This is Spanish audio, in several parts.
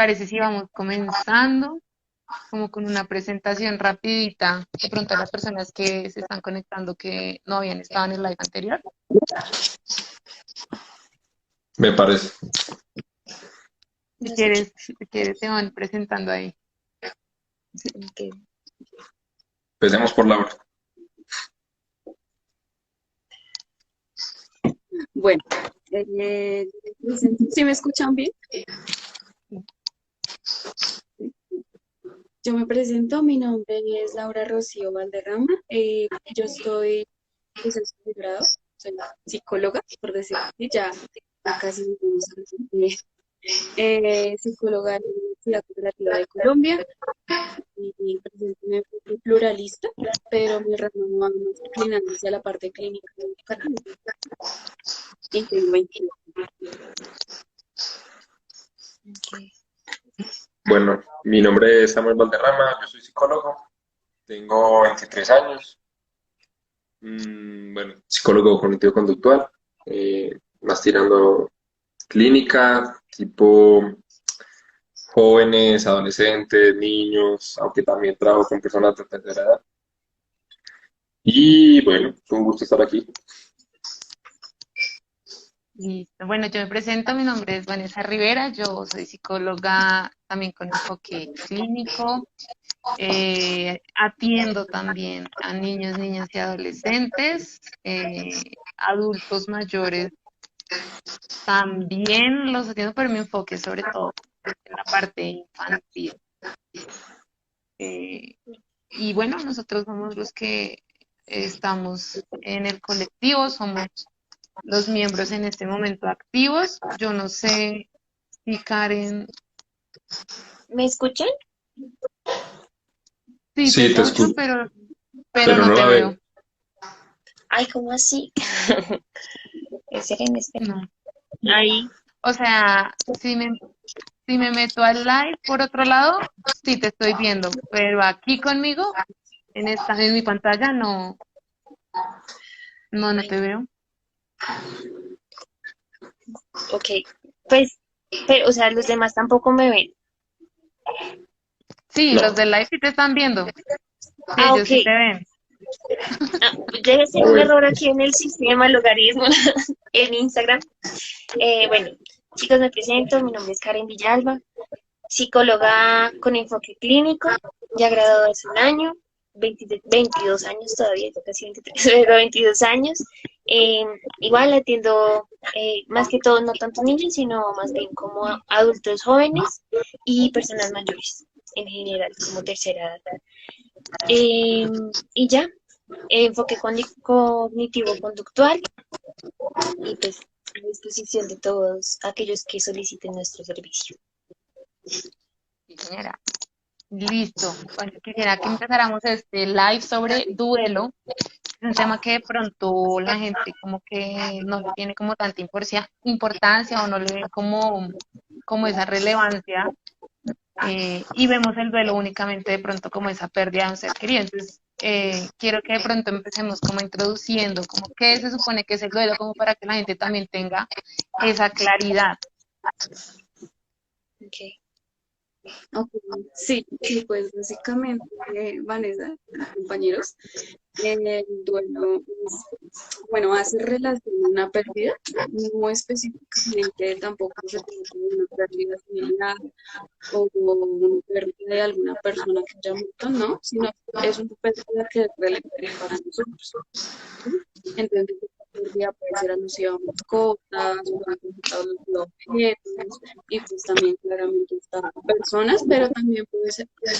parece si vamos comenzando, como con una presentación rapidita, de pronto a las personas que se están conectando que no habían estado en el live anterior? Me parece. Si No escucho. quieres, si quieres, se van presentando ahí. Ok. Empecemos por Laura. Bueno, ¿sí me escuchan bien? Yo me presento, mi nombre es Laura Rocío Valderrama. Yo estoy en proceso de grado, soy psicóloga, por decirlo así, ya casi unos años. Psicóloga en la Universidad Cooperativa de Colombia y presento un enfoque pluralista, pero mi rama va más inclinada hacia la parte clínica y educativa. Y tengo 22. Ok. Bueno, mi nombre es Samuel Valderrama, yo soy psicólogo, tengo 23 años, bueno, psicólogo cognitivo-conductual, más tirando clínica, tipo jóvenes, adolescentes, niños, aunque también trabajo con personas de tercera edad. Y bueno, fue un gusto estar aquí. Listo. Bueno, yo me presento, mi nombre es Vanessa Rivera, yo soy psicóloga también con enfoque clínico, atiendo también a niños, niñas y adolescentes, adultos mayores también los atiendo, pero mi enfoque es sobre todo en la parte infantil. Eh, y bueno, nosotros somos los que estamos en el colectivo, somos los miembros en este momento activos. Yo no sé si Karen, ¿Me escuchan? sí te Sí, te escucho, escucho, pero pero no no te la veo. veo. Ay, ¿cómo así? Esperen, esperen. No. Ahí. O sea, si me meto al live por otro lado, sí te estoy viendo, pero aquí conmigo, en mi pantalla, no, no Ay, te veo. ok. Pues, pero, o sea, los demás tampoco me ven. Sí, los No. del live sí te están viendo. Sí, Ah, ellos ok. sí te ven. Ah, debe ser Ah, un bueno. error aquí en el sistema, el logaritmo, en Instagram. Bueno, chicos, me presento. Mi nombre es Karen Villalba, psicóloga con enfoque clínico, ya graduada hace un año, 22 años todavía, ya casi 23, pero 22 años. Eh, Igual atiendo más que todo no tanto niños, sino más bien como adultos jóvenes y personas mayores en general, como tercera edad. Eh, y ya, enfoque cognitivo-conductual y pues a disposición de todos aquellos que soliciten nuestro servicio. Sí, señora. Listo. Bueno, quisiera que empezáramos este live sobre duelo. Es un tema que de pronto la gente como que no le tiene como tanta importancia o no le ve como esa relevancia, y vemos el duelo únicamente de pronto como esa pérdida de un ser querido. Entonces, quiero que de pronto empecemos como introduciendo como qué se supone que es el duelo, como para que la gente también tenga esa claridad. Okay. Ok, sí, sí, pues básicamente, Vanessa, compañeros, el duelo es, bueno, hace relación a una pérdida, no específicamente tampoco se trata de una pérdida familiar o una pérdida de alguna persona que haya muerto, no, sino es una pérdida que es relevante para nosotros. ¿Sí? Entonces, esta pérdida puede ser alusiva a mascotas, puede ser alusiva a objetos, y pues también claramente está personas, pero también puede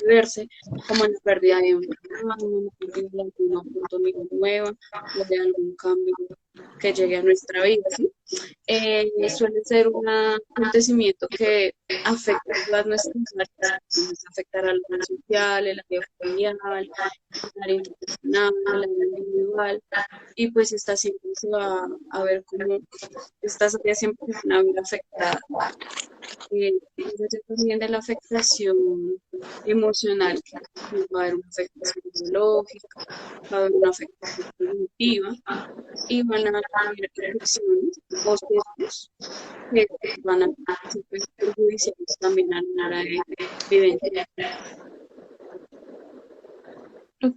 verse como la pérdida de un hermano, la pérdida de alguna oportunidad nueva o de algún cambio que llegue a nuestra vida, ¿sí? Suele ser un acontecimiento que afecta a todas nuestras áreas, afectará al área social, el área familiar, el área internacional, el área individual, y pues esta siempre se va a ver como estas áreas siempre se van a ver afectadas. Más allá también de la afectación emocional, que va a haber una afectación biológica, va a haber una afectación cognitiva y van a haber afecciones o sesgos que van a ser perjudiciales también a la hora de vivencia. Ok.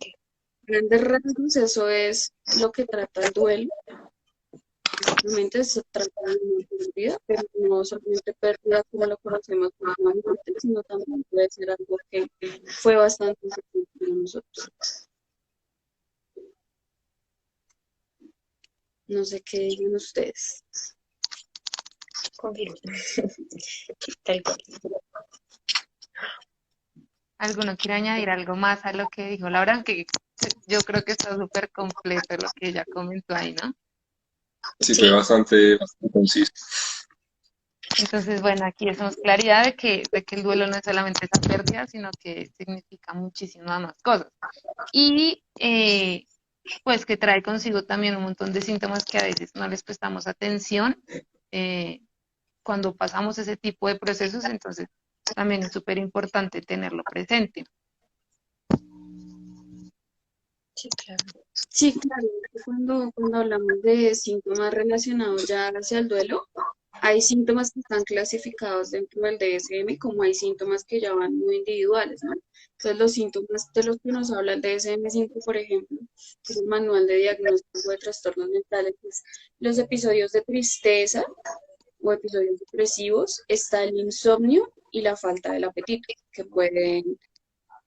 Grandes rasgos, eso es lo que trata el duelo. Básicamente se trata de una pérdida, pero no solamente pérdida como lo conocemos como una muerte, sino también puede ser algo que fue bastante importante para nosotros. No sé qué digan ustedes. Confirmo. Tal cual. ¿Alguno quiere añadir algo más a lo que dijo Laura? Que yo creo que está súper completo lo que ella comentó ahí, ¿no? Sí, fue Sí, bastante conciso. Entonces, bueno, aquí hacemos claridad de que el duelo no es solamente esa pérdida, sino que significa muchísimas más cosas. Y pues que trae consigo también un montón de síntomas que a veces no les prestamos atención eh, cuando pasamos ese tipo de procesos, entonces también es súper importante tenerlo presente. sí, claro. Sí, claro, cuando hablamos de síntomas relacionados ya hacia el duelo, hay síntomas que están clasificados dentro del DSM, como hay síntomas que ya van muy individuales, ¿no? Entonces, los síntomas de los que nos habla el DSM-5, por ejemplo, que es el Manual de Diagnóstico de Trastornos Mentales, es los episodios de tristeza o episodios depresivos, está el insomnio y la falta del apetito, que pueden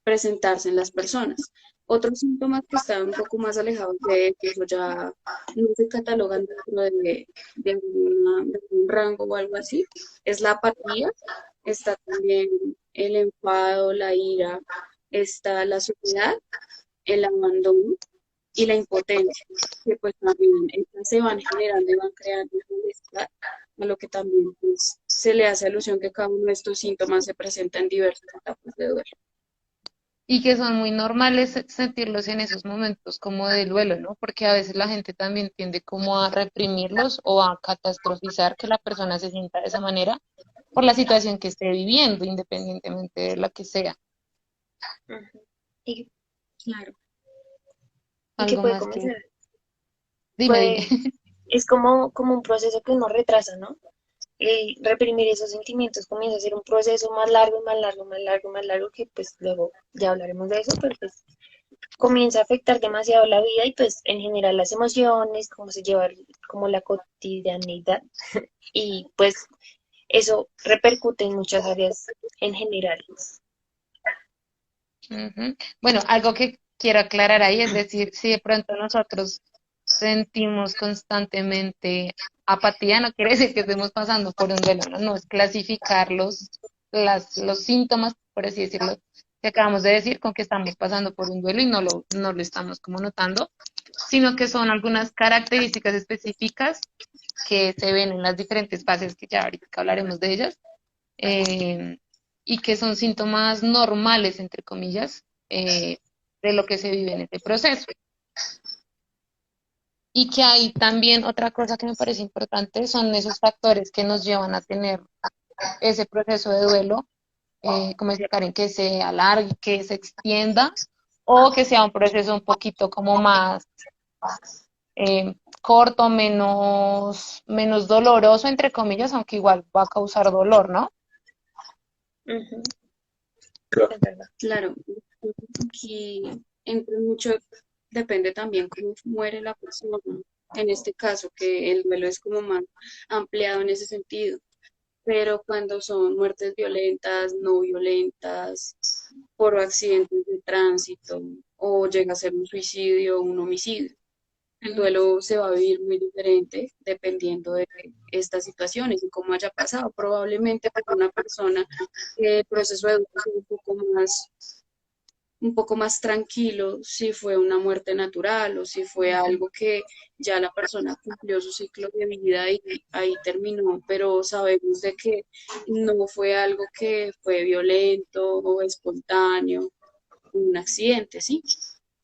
presentarse en las personas. Otros síntomas que están un poco más alejados de eso ya no se catalogan dentro de un rango o algo así, es la apatía, está también el enfado, la ira, está la soledad, el abandono y la impotencia, que pues también estas se van generando y van creando un malestar, a lo que también pues, se le hace alusión que cada uno de estos síntomas se presenta en diversas etapas de duelo. Y que son muy normales sentirlos en esos momentos como de duelo, ¿no? Porque a veces la gente también tiende como a reprimirlos o a catastrofizar que la persona se sienta de esa manera por la situación que esté viviendo, independientemente de la que sea. Ujú. Y, Claro. y que Algo puede más que... comenzar, Dime, dime. puede, es como un proceso que uno retrasa, ¿no? Y reprimir esos sentimientos comienza a ser un proceso más largo, más largo, más largo, más largo, que pues luego ya hablaremos de eso, pero pues comienza a afectar demasiado la vida y pues en general las emociones, cómo se lleva como la cotidianidad y pues eso repercute en muchas áreas en general. Ujú. Bueno, algo que quiero aclarar ahí es decir, si de pronto nosotros sentimos constantemente apatía, no quiere decir que estemos pasando por un duelo, ¿no? No es clasificar los síntomas, por así decirlo, que acabamos de decir, con que estamos pasando por un duelo y no lo estamos como notando, sino que son algunas características específicas que se ven en las diferentes fases, que ya ahorita hablaremos de ellas, eh, y que son síntomas normales, entre comillas, de lo que se vive en este proceso. Y que hay también otra cosa que me parece importante, son esos factores que nos llevan a tener ese proceso de duelo, como decía Karen, que se alargue, que se extienda, o que sea un proceso un poquito como más corto, menos doloroso, entre comillas, aunque igual va a causar dolor, ¿no? Ujú, Claro. es verdad. Claro, aquí entra mucho, depende también cómo muere la persona. En este caso, que el duelo es como más ampliado en ese sentido, pero cuando son muertes violentas, no violentas, por accidentes de tránsito, o llega a ser un suicidio o un homicidio. El duelo se va a vivir muy diferente dependiendo de estas situaciones y cómo haya pasado. Probablemente para una persona el proceso de duelo sea un poco más tranquilo si fue una muerte natural o si fue algo que ya la persona cumplió su ciclo de vida y ahí terminó, pero sabemos de que no fue algo que fue violento o espontáneo, un accidente, ¿sí?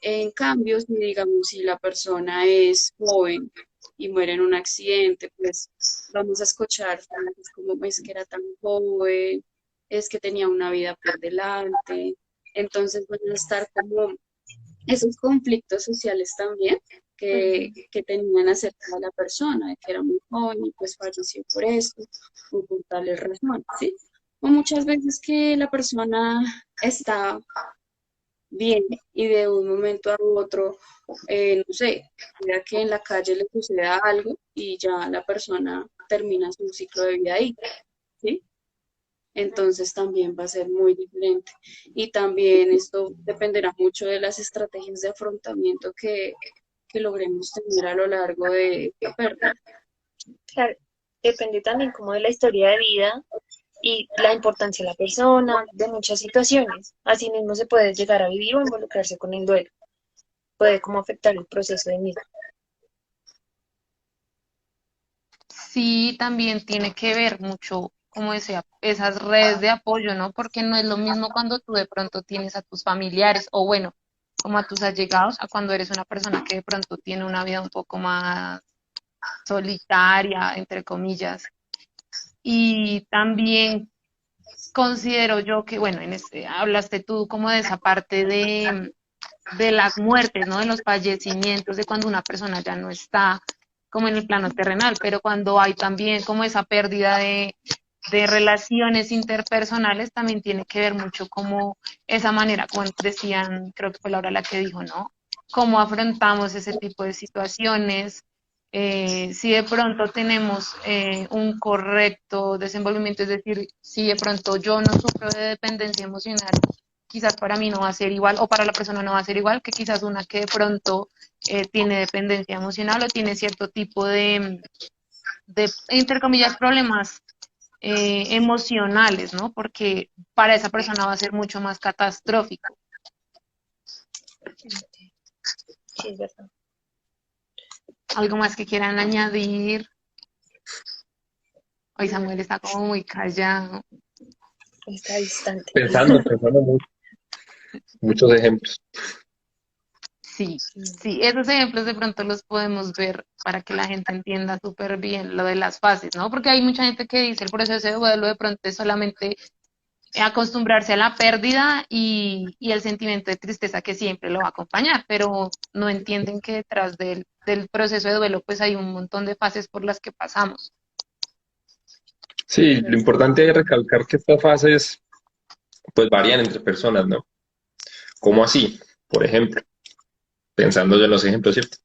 En cambio, si digamos, si la persona es joven y muere en un accidente, pues vamos a escuchar frases como es que era tan joven, es que tenía una vida por delante. Entonces van a estar como esos conflictos sociales también que tenían acerca de la persona, de que era muy joven y pues falleció por esto, o por tales razones, ¿sí? O muchas veces que la persona está bien y de un momento a otro, no sé, mira que en la calle le suceda algo y ya la persona termina su ciclo de vida ahí, ¿sí? Entonces también va a ser muy diferente. Y también esto dependerá mucho de las estrategias de afrontamiento que logremos tener a lo largo de la pérdida. Claro, depende también como de la historia de vida y la importancia de la persona, de muchas situaciones. Asimismo se puede llegar a vivir o involucrarse con el duelo. Puede como afectar el proceso de mismo. Sí, también tiene que ver mucho, como decía, esas redes de apoyo, ¿no? Porque no es lo mismo cuando tú de pronto tienes a tus familiares o bueno, como a tus allegados, a cuando eres una persona que de pronto tiene una vida un poco más solitaria, entre comillas. Y también considero yo que, bueno, hablaste tú como de esa parte de las muertes, ¿no? De los fallecimientos, de cuando una persona ya no está como en el plano terrenal, pero cuando hay también como esa pérdida de relaciones interpersonales, también tiene que ver mucho como esa manera, como decían, creo que fue Laura la que dijo, ¿no? Cómo afrontamos ese tipo de situaciones, si de pronto tenemos un correcto desenvolvimiento, es decir, si de pronto yo no sufro de dependencia emocional, quizás para mí no va a ser igual o para la persona no va a ser igual que quizás una que de pronto tiene dependencia emocional o tiene cierto tipo entre comillas, problemas emocionales, ¿no? Porque para esa persona va a ser mucho más catastrófico. Sí, es verdad. ¿Algo más que quieran añadir? Hoy Samuel está como muy callado. Está distante. Pensando muchos ejemplos. Sí, sí, esos ejemplos de pronto los podemos ver para que la gente entienda súper bien lo de las fases, ¿no? Porque hay mucha gente que dice el proceso de duelo de pronto es solamente acostumbrarse a la pérdida y el sentimiento de tristeza que siempre lo va a acompañar, pero no entienden que detrás del proceso de duelo pues hay un montón de fases por las que pasamos. Sí, lo importante es recalcar que estas fases pues varían entre personas, ¿no? ¿Cómo así? Por ejemplo, pensando yo en los ejemplos, ¿cierto?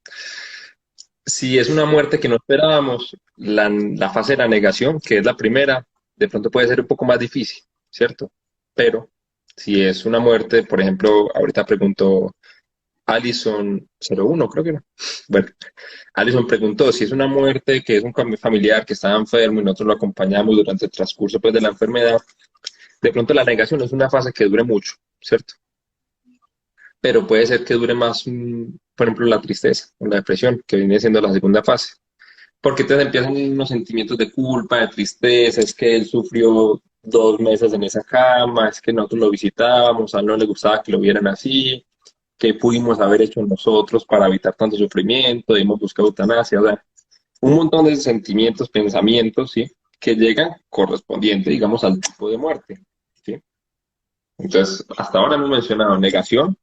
Si es una muerte que no esperábamos, la fase de la negación, que es la primera, de pronto puede ser un poco más difícil, ¿cierto? Pero si es una muerte, por ejemplo, ahorita preguntó Alison 01, creo que era. Bueno, Alison preguntó si es una muerte que es un familiar que estaba enfermo y nosotros lo acompañamos durante el transcurso pues, de la enfermedad. De pronto la negación es una fase que dure mucho, ¿cierto? Pero puede ser que dure más, por ejemplo, la tristeza o la depresión, que viene siendo la segunda fase. Porque entonces empiezan unos sentimientos de culpa, de tristeza, es que él sufrió 2 meses en esa cama, es que nosotros lo visitábamos, a él no le gustaba que lo vieran así, qué pudimos haber hecho nosotros para evitar tanto sufrimiento, debimos buscar eutanasia, o sea, un montón de sentimientos, pensamientos, ¿sí? Que llegan correspondiente, digamos, al tipo de muerte, ¿sí? Entonces, hasta ahora hemos mencionado negación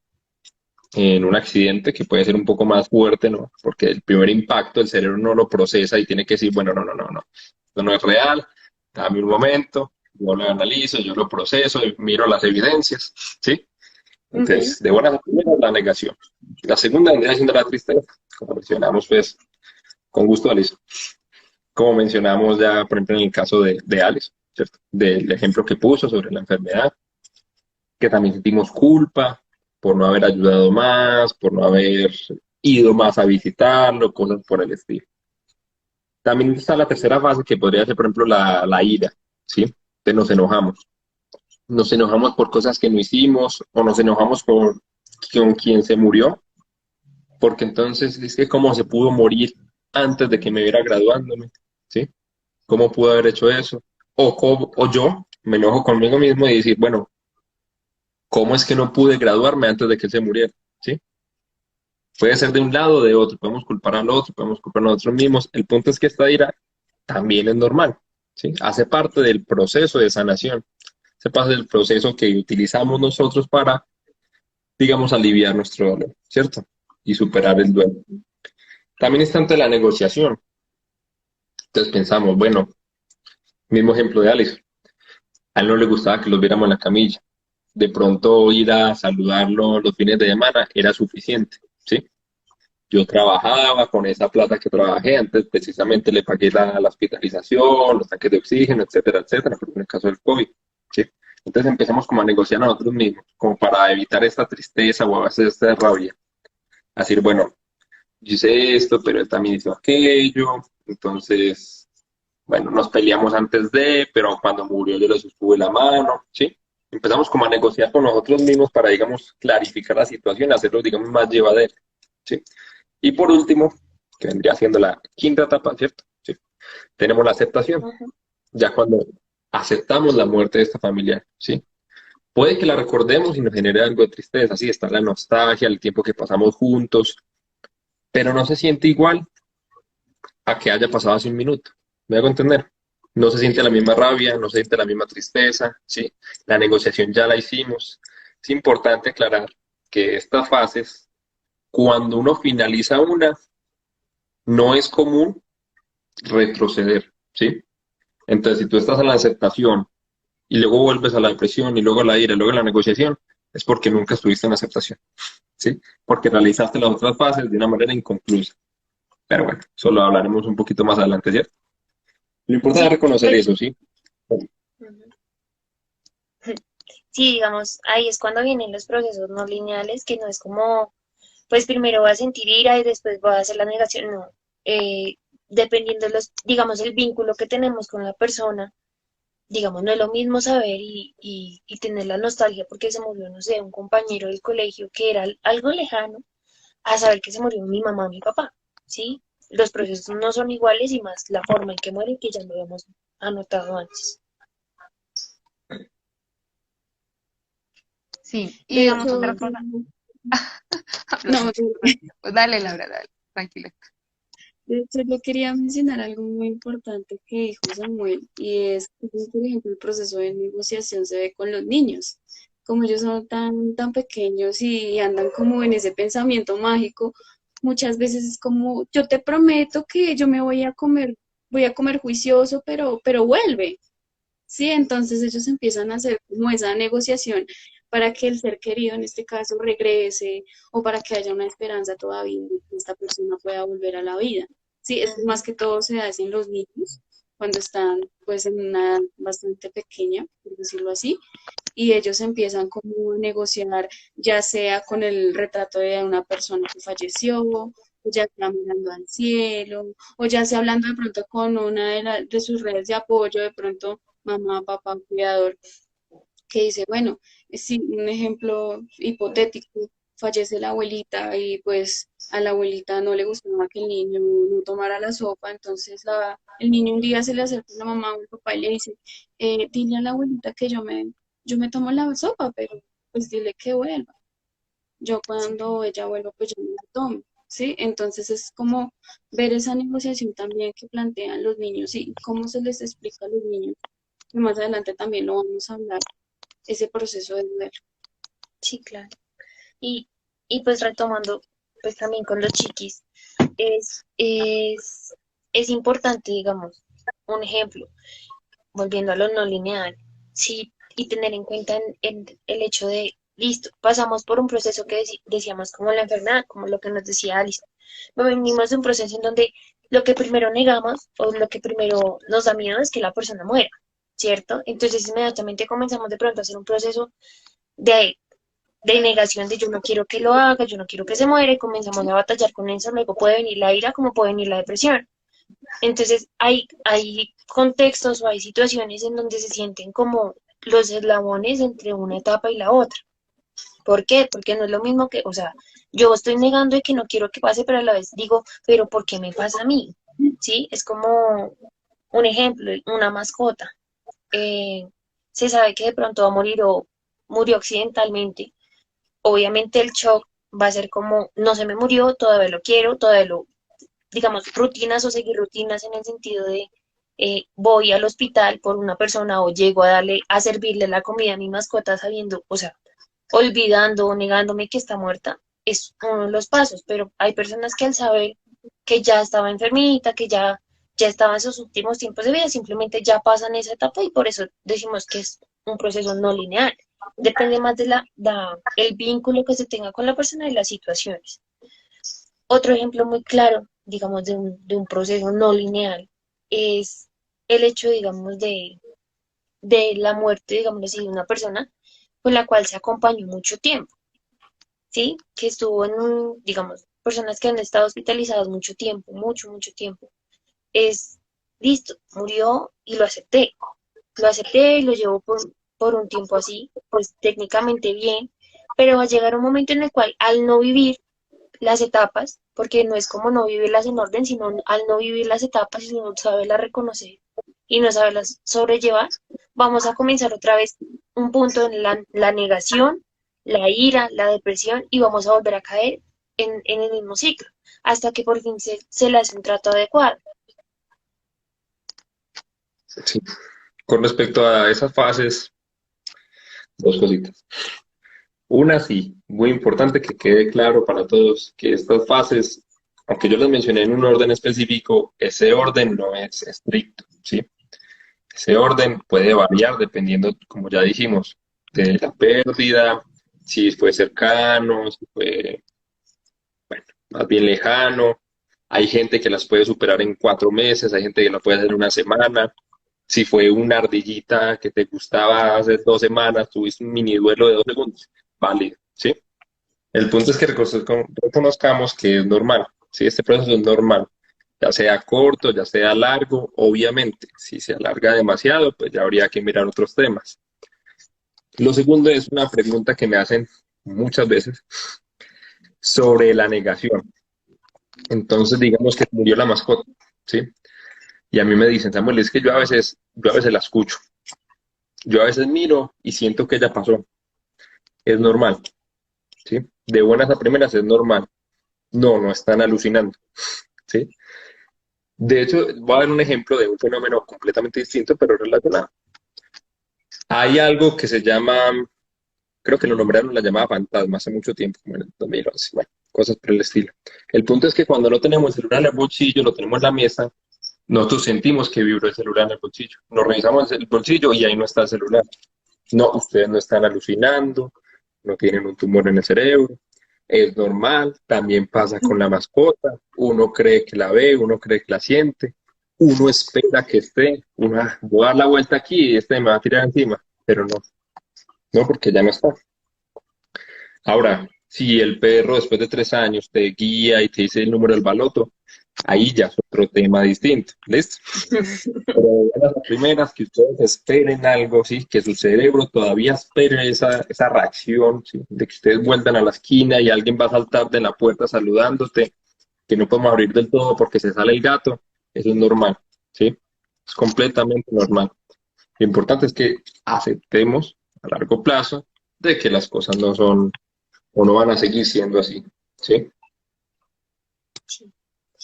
en un accidente que puede ser un poco más fuerte, ¿no? Porque el primer impacto el cerebro no lo procesa y tiene que decir, bueno, no, no, no, no, esto no es real, dame un momento, yo lo analizo, yo lo proceso, miro las evidencias, ¿sí? Entonces, de buenas a primeras, la negación. La segunda vendría siendo la tristeza, como mencionamos, pues, con gusto, Alice. Como mencionamos ya, por ejemplo, en el caso de Alice, ¿cierto? Del ejemplo que puso sobre la enfermedad, que también sentimos culpa por no haber ayudado más, por no haber ido más a visitarlo, cosas por el estilo. También está la tercera fase, que podría ser, por ejemplo, la ira, ¿sí? Que nos enojamos. Nos enojamos por cosas que no hicimos o nos enojamos con quien se murió, porque entonces es que cómo se pudo morir antes de que me viera graduándome, ¿sí? ¿Cómo pudo haber hecho eso? O yo me enojo conmigo mismo y decir, bueno, ¿cómo es que no pude graduarme antes de que él se muriera? ¿Sí? Puede ser de un lado o de otro, podemos culpar al otro, podemos culpar a nosotros mismos. El punto es que esta ira también es normal, ¿sí? Hace parte del proceso de sanación. O Ese pasa es el proceso que utilizamos nosotros para, digamos, aliviar nuestro dolor, ¿cierto? Y superar el duelo. También está ante la negociación. Entonces pensamos, bueno, mismo ejemplo de Alex, a él no le gustaba que los viéramos en la camilla. De pronto ir a saludarlo los fines de semana era suficiente, ¿sí? Yo trabajaba con esa plata que trabajé, antes precisamente le pagué la hospitalización, los tanques de oxígeno, etcétera, etcétera, por en el caso del COVID, ¿sí? Entonces empezamos como a negociar nosotros mismos, como para evitar esta tristeza o a veces esta rabia. A decir, bueno, yo hice esto, pero él también hizo aquello, entonces, bueno, nos peleamos antes de, pero cuando murió yo le sostuve la mano, ¿sí? Empezamos como a negociar con nosotros mismos para, digamos, clarificar la situación, hacerlo, digamos, más llevadero, ¿sí? Y por último, que vendría siendo la quinta etapa, ¿cierto? Sí. Tenemos la aceptación. Ujú. Ya cuando aceptamos la muerte de esta familiar, ¿sí? Puede que la recordemos y nos genere algo de tristeza, sí, está la nostalgia, el tiempo que pasamos juntos, pero no se siente igual a que haya pasado hace un minuto. ¿Me hago entender? No se siente la misma rabia, no se siente la misma tristeza, ¿sí? La negociación ya la hicimos. Es importante aclarar que estas fases, cuando uno finaliza una, no es común retroceder, ¿sí? Entonces, si tú estás en la aceptación y luego vuelves a la depresión y luego a la ira y luego a la negociación, es porque nunca estuviste en aceptación, ¿sí? Porque realizaste las otras fases de una manera inconclusa. Pero bueno, eso lo hablaremos un poquito más adelante, ¿cierto? Lo importante es Sí, reconocer pues, eso, ¿sí? ujú. Sí, digamos, ahí es cuando vienen los procesos no lineales, que no es como, pues primero va a sentir ira y después va a hacer la negación, no. Eh, Dependiendo de los, digamos, el vínculo que tenemos con la persona, digamos, no es lo mismo saber y tener la nostalgia porque se murió, no sé, un compañero del colegio que era algo lejano, a saber que se murió mi mamá, mi papá, ¿sí? Los procesos no son iguales y más la forma en que mueren, que ya lo habíamos anotado antes. Sí, y De digamos hecho, otra cosa. Lo no, siento. Pues dale, Laura, dale, tranquila. de hecho, yo quería mencionar algo muy importante que dijo Samuel, y es, cómo, por ejemplo, el proceso de negociación se ve con los niños. Como ellos son tan pequeños y andan como en ese pensamiento mágico, muchas veces es como, yo te prometo que yo me voy a comer juicioso, pero vuelve. Sí, entonces ellos empiezan a hacer como esa negociación para que el ser querido, en este caso, regrese o para que haya una esperanza todavía de que esta persona pueda volver a la vida. Sí, es más que todo se hace en los niños cuando están pues en una edad bastante pequeña, por decirlo así, y ellos empiezan como a negociar, ya sea con el retrato de una persona que falleció, o ya sea mirando al cielo, o ya sea hablando de pronto con una de sus redes de apoyo, de pronto mamá, papá, cuidador, que dice, bueno, si un ejemplo hipotético, fallece la abuelita y pues a la abuelita no le gustaba que el niño no tomara la sopa, entonces el niño un día se le acerca a la mamá o el papá y le dice, dile a la abuelita que yo me tomo la sopa, pero pues dile que vuelva. Yo cuando ella vuelva, pues yo me la tomo. ¿Sí? Entonces es como ver esa negociación también que plantean los niños y cómo se les explica a los niños. Y más adelante también lo vamos a hablar, ese proceso de duelo. Sí, claro. Y, y pues retomando, pues también con los chiquis, es, es, es importante, digamos, un ejemplo, volviendo a lo no lineal, sí, y tener en cuenta en el hecho de, listo, pasamos por un proceso que decíamos como la enfermedad, como lo que nos decía Alice. Venimos de un proceso en donde lo que primero negamos o lo que primero nos da miedo es que la persona muera, ¿cierto? Entonces inmediatamente comenzamos de pronto a hacer un proceso de negación de yo no quiero que lo haga, yo no quiero que se muera, y comenzamos a batallar con eso, luego puede venir la ira como puede venir la depresión. Entonces hay contextos o hay situaciones en donde se sienten como los eslabones entre una etapa y la otra. ¿Por qué? Porque no es lo mismo que, o sea, yo estoy negando y que no quiero que pase, pero a la vez digo, pero ¿por qué me pasa a mí? ¿Sí? Es como un ejemplo, una mascota. Eh, Se sabe que de pronto va a morir o murió accidentalmente. Obviamente el shock va a ser como, no se me murió, todavía lo quiero, todavía lo, digamos, rutinas o seguir rutinas en el sentido de voy al hospital por una persona o llego a servirle la comida a mi mascota sabiendo, o sea, olvidando o negándome que está muerta, es uno de los pasos, pero hay personas que al saber que ya estaba enfermita, ya estaba en sus últimos tiempos de vida, simplemente ya pasan esa etapa y por eso decimos que es un proceso no lineal. Depende más de el vínculo que se tenga con la persona y las situaciones. Otro ejemplo muy claro, digamos, de un proceso no lineal es el hecho, digamos, de la muerte, digamos así, de una persona con la cual se acompañó mucho tiempo, ¿sí? Que estuvo digamos, personas que han estado hospitalizadas mucho tiempo, mucho tiempo. Es, listo, murió y lo acepté. Lo acepté y lo llevo por un tiempo así, pues técnicamente bien, pero va a llegar un momento en el cual al no vivir las etapas, porque no es como no vivirlas en orden, sino al no vivir las etapas y no saberlas reconocer y no saberlas sobrellevar, vamos a comenzar otra vez un punto en la negación, la ira, la depresión y vamos a volver a caer en el mismo ciclo, hasta que por fin se le hace un trato adecuado. Sí. Con respecto a esas fases, dos cositas. Una, sí, muy importante que quede claro para todos que estas fases, aunque yo las mencioné en un orden específico, ese orden no es estricto, ¿sí? Ese orden puede variar dependiendo, como ya dijimos, de la pérdida, si fue cercano, si fue, bueno, más bien lejano. Hay gente que las puede superar en 4 meses, hay gente que la puede hacer en una semana. Si fue una ardillita que te gustaba hace 2 semanas, tuviste un mini duelo de 2 segundos, válido, ¿sí? El punto es que reconozcamos que es normal, ¿sí? Este proceso es normal, ya sea corto, ya sea largo, obviamente, si se alarga demasiado, pues ya habría que mirar otros temas. Lo segundo es una pregunta que me hacen muchas veces sobre la negación. Entonces, digamos que murió la mascota, ¿sí? Y a mí me dicen, Samuel, es que yo a veces la escucho, yo a veces miro y siento que ella pasó, es normal, ¿sí? De buenas a primeras es normal. No, no están alucinando, ¿sí? De hecho, voy a dar un ejemplo de un fenómeno completamente distinto, pero relacionado. Hay algo que se llama, creo que lo nombraron la llamada fantasma hace mucho tiempo, como en el 2011, bueno, cosas por el estilo. El punto es que cuando no tenemos el celular en el bolsillo, lo tenemos en la mesa, nosotros sentimos que vibró el celular en el bolsillo. Nos revisamos el bolsillo y ahí no está el celular. No, ustedes no están alucinando, no tienen un tumor en el cerebro, es normal, también pasa con la mascota, uno cree que la ve, uno cree que la siente, uno espera que esté, uno voy a dar la vuelta aquí y este me va a tirar encima, pero no, no porque ya no está. Ahora, si el perro después de 3 años te guía y te dice el número del baloto, ahí ya es otro tema distinto, ¿listo? Pero de las primeras que ustedes esperen algo, ¿sí? Que su cerebro todavía espere esa reacción, ¿sí? De que ustedes vuelvan a la esquina y alguien va a saltar de la puerta saludándote, que no podemos abrir del todo porque se sale el gato, eso es normal, ¿sí? Es completamente normal. Lo importante es que aceptemos a largo plazo de que las cosas no son o no van a seguir siendo así, ¿sí? Sí.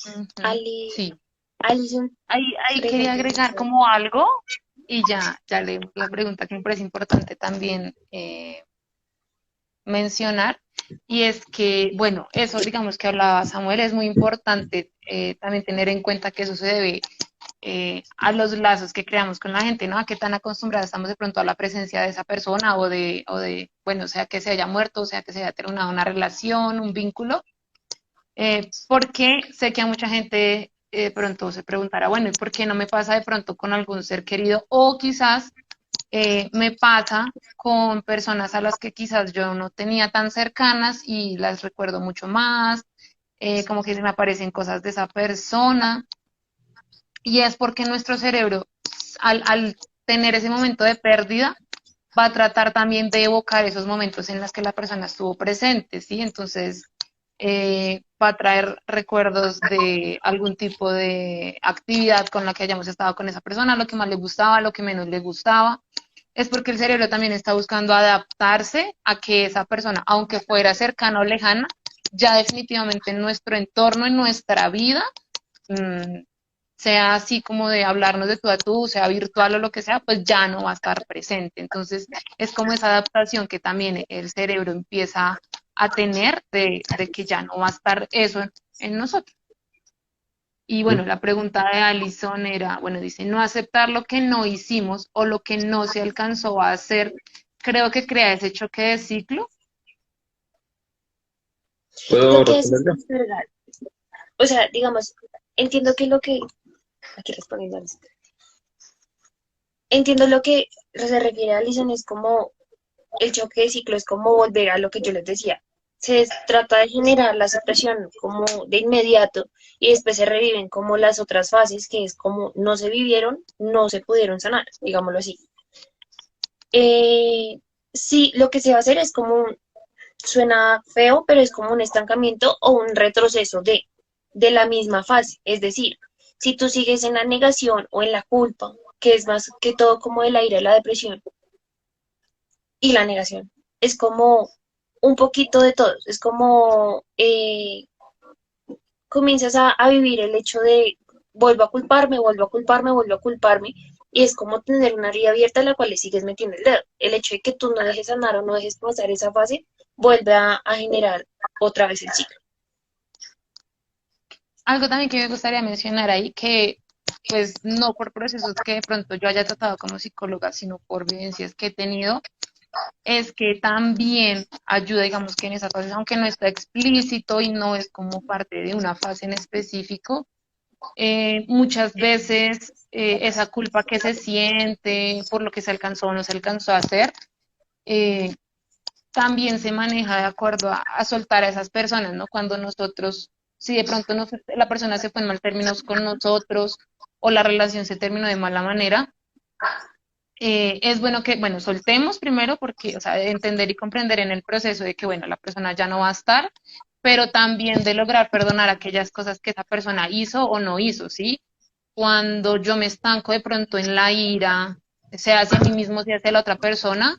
Ujú. Ali, Sí, Alison, ahí quería pregúnteme, agregar Isabel. como algo y ya la pregunta que me parece importante también mencionar, y es que, bueno, eso digamos que hablaba Samuel, es muy importante también tener en cuenta que eso se debe a los lazos que creamos con la gente, ¿no? A qué tan acostumbrados estamos de pronto a la presencia de esa persona bueno, sea que se haya muerto, sea que se haya terminado una relación, un vínculo, porque sé que a mucha gente pronto se preguntará, bueno, ¿y por qué no me pasa de pronto con algún ser querido? O quizás me pasa con personas a las que quizás yo no tenía tan cercanas y las recuerdo mucho más, como que se me aparecen cosas de esa persona, y es porque nuestro cerebro, al tener ese momento de pérdida, va a tratar también de evocar esos momentos en los que la persona estuvo presente, ¿sí? Entonces, va a traer recuerdos de algún tipo de actividad con la que hayamos estado con esa persona, lo que más le gustaba, lo que menos le gustaba. Es porque el cerebro también está buscando adaptarse a que esa persona, aunque fuera cercana o lejana, ya definitivamente en nuestro entorno, en nuestra vida, mmm, sea así como de hablarnos de tú a tú, sea virtual o lo que sea, pues ya no va a estar presente. Entonces, es como esa adaptación que también el cerebro empieza a tener de que ya no va a estar eso en nosotros. Y bueno, la pregunta de Alison era, bueno, dice, no aceptar lo que no hicimos o lo que no se alcanzó a hacer, creo que crea ese choque de ciclo. ¿Puedo Creo que es responder yo? postergar. O sea, digamos, entiendo que lo que, aquí respondiendo a esto, entiendo lo que se refiere a Alison, es como el choque de ciclo, es como volver a lo que yo les decía. Trata de generar la aceptación como de inmediato y después se reviven como las otras fases, que es como no se vivieron, no se pudieron sanar, digámoslo así. Eh, sí, lo que se va a hacer es como suena feo, pero es como un estancamiento o un retroceso de la misma fase. Es decir, si tú sigues en la negación o en la culpa, que es más que todo como de la ira y la depresión y la negación, es como un poquito de todo. Es como comienzas a vivir el hecho de vuelvo a culparme, vuelvo a culparme, vuelvo a culparme. Y es como tener una herida abierta a la cual le sigues metiendo el dedo. El hecho de que tú no dejes sanar o no dejes pasar esa fase vuelve a generar otra vez el ciclo. Algo también que me gustaría mencionar ahí, que pues no por procesos que de pronto yo haya tratado como psicóloga, sino por vivencias que he tenido, es que también ayuda, digamos que en esa fase, aunque no está explícito y no es como parte de una fase en específico, muchas veces esa culpa que se siente por lo que se alcanzó o no se alcanzó a hacer, eh, también se maneja de acuerdo a soltar a esas personas, ¿no? Cuando nosotros, si de pronto la persona se fue en mal términos con nosotros o la relación se terminó de mala manera, es bueno que, bueno, soltemos primero porque, o sea, entender y comprender en el proceso de que, bueno, la persona ya no va a estar, pero también de lograr perdonar aquellas cosas que esa persona hizo o no hizo, ¿sí? Cuando yo me estanco de pronto en la ira, sea hacia mí mismo, sea hacia la otra persona,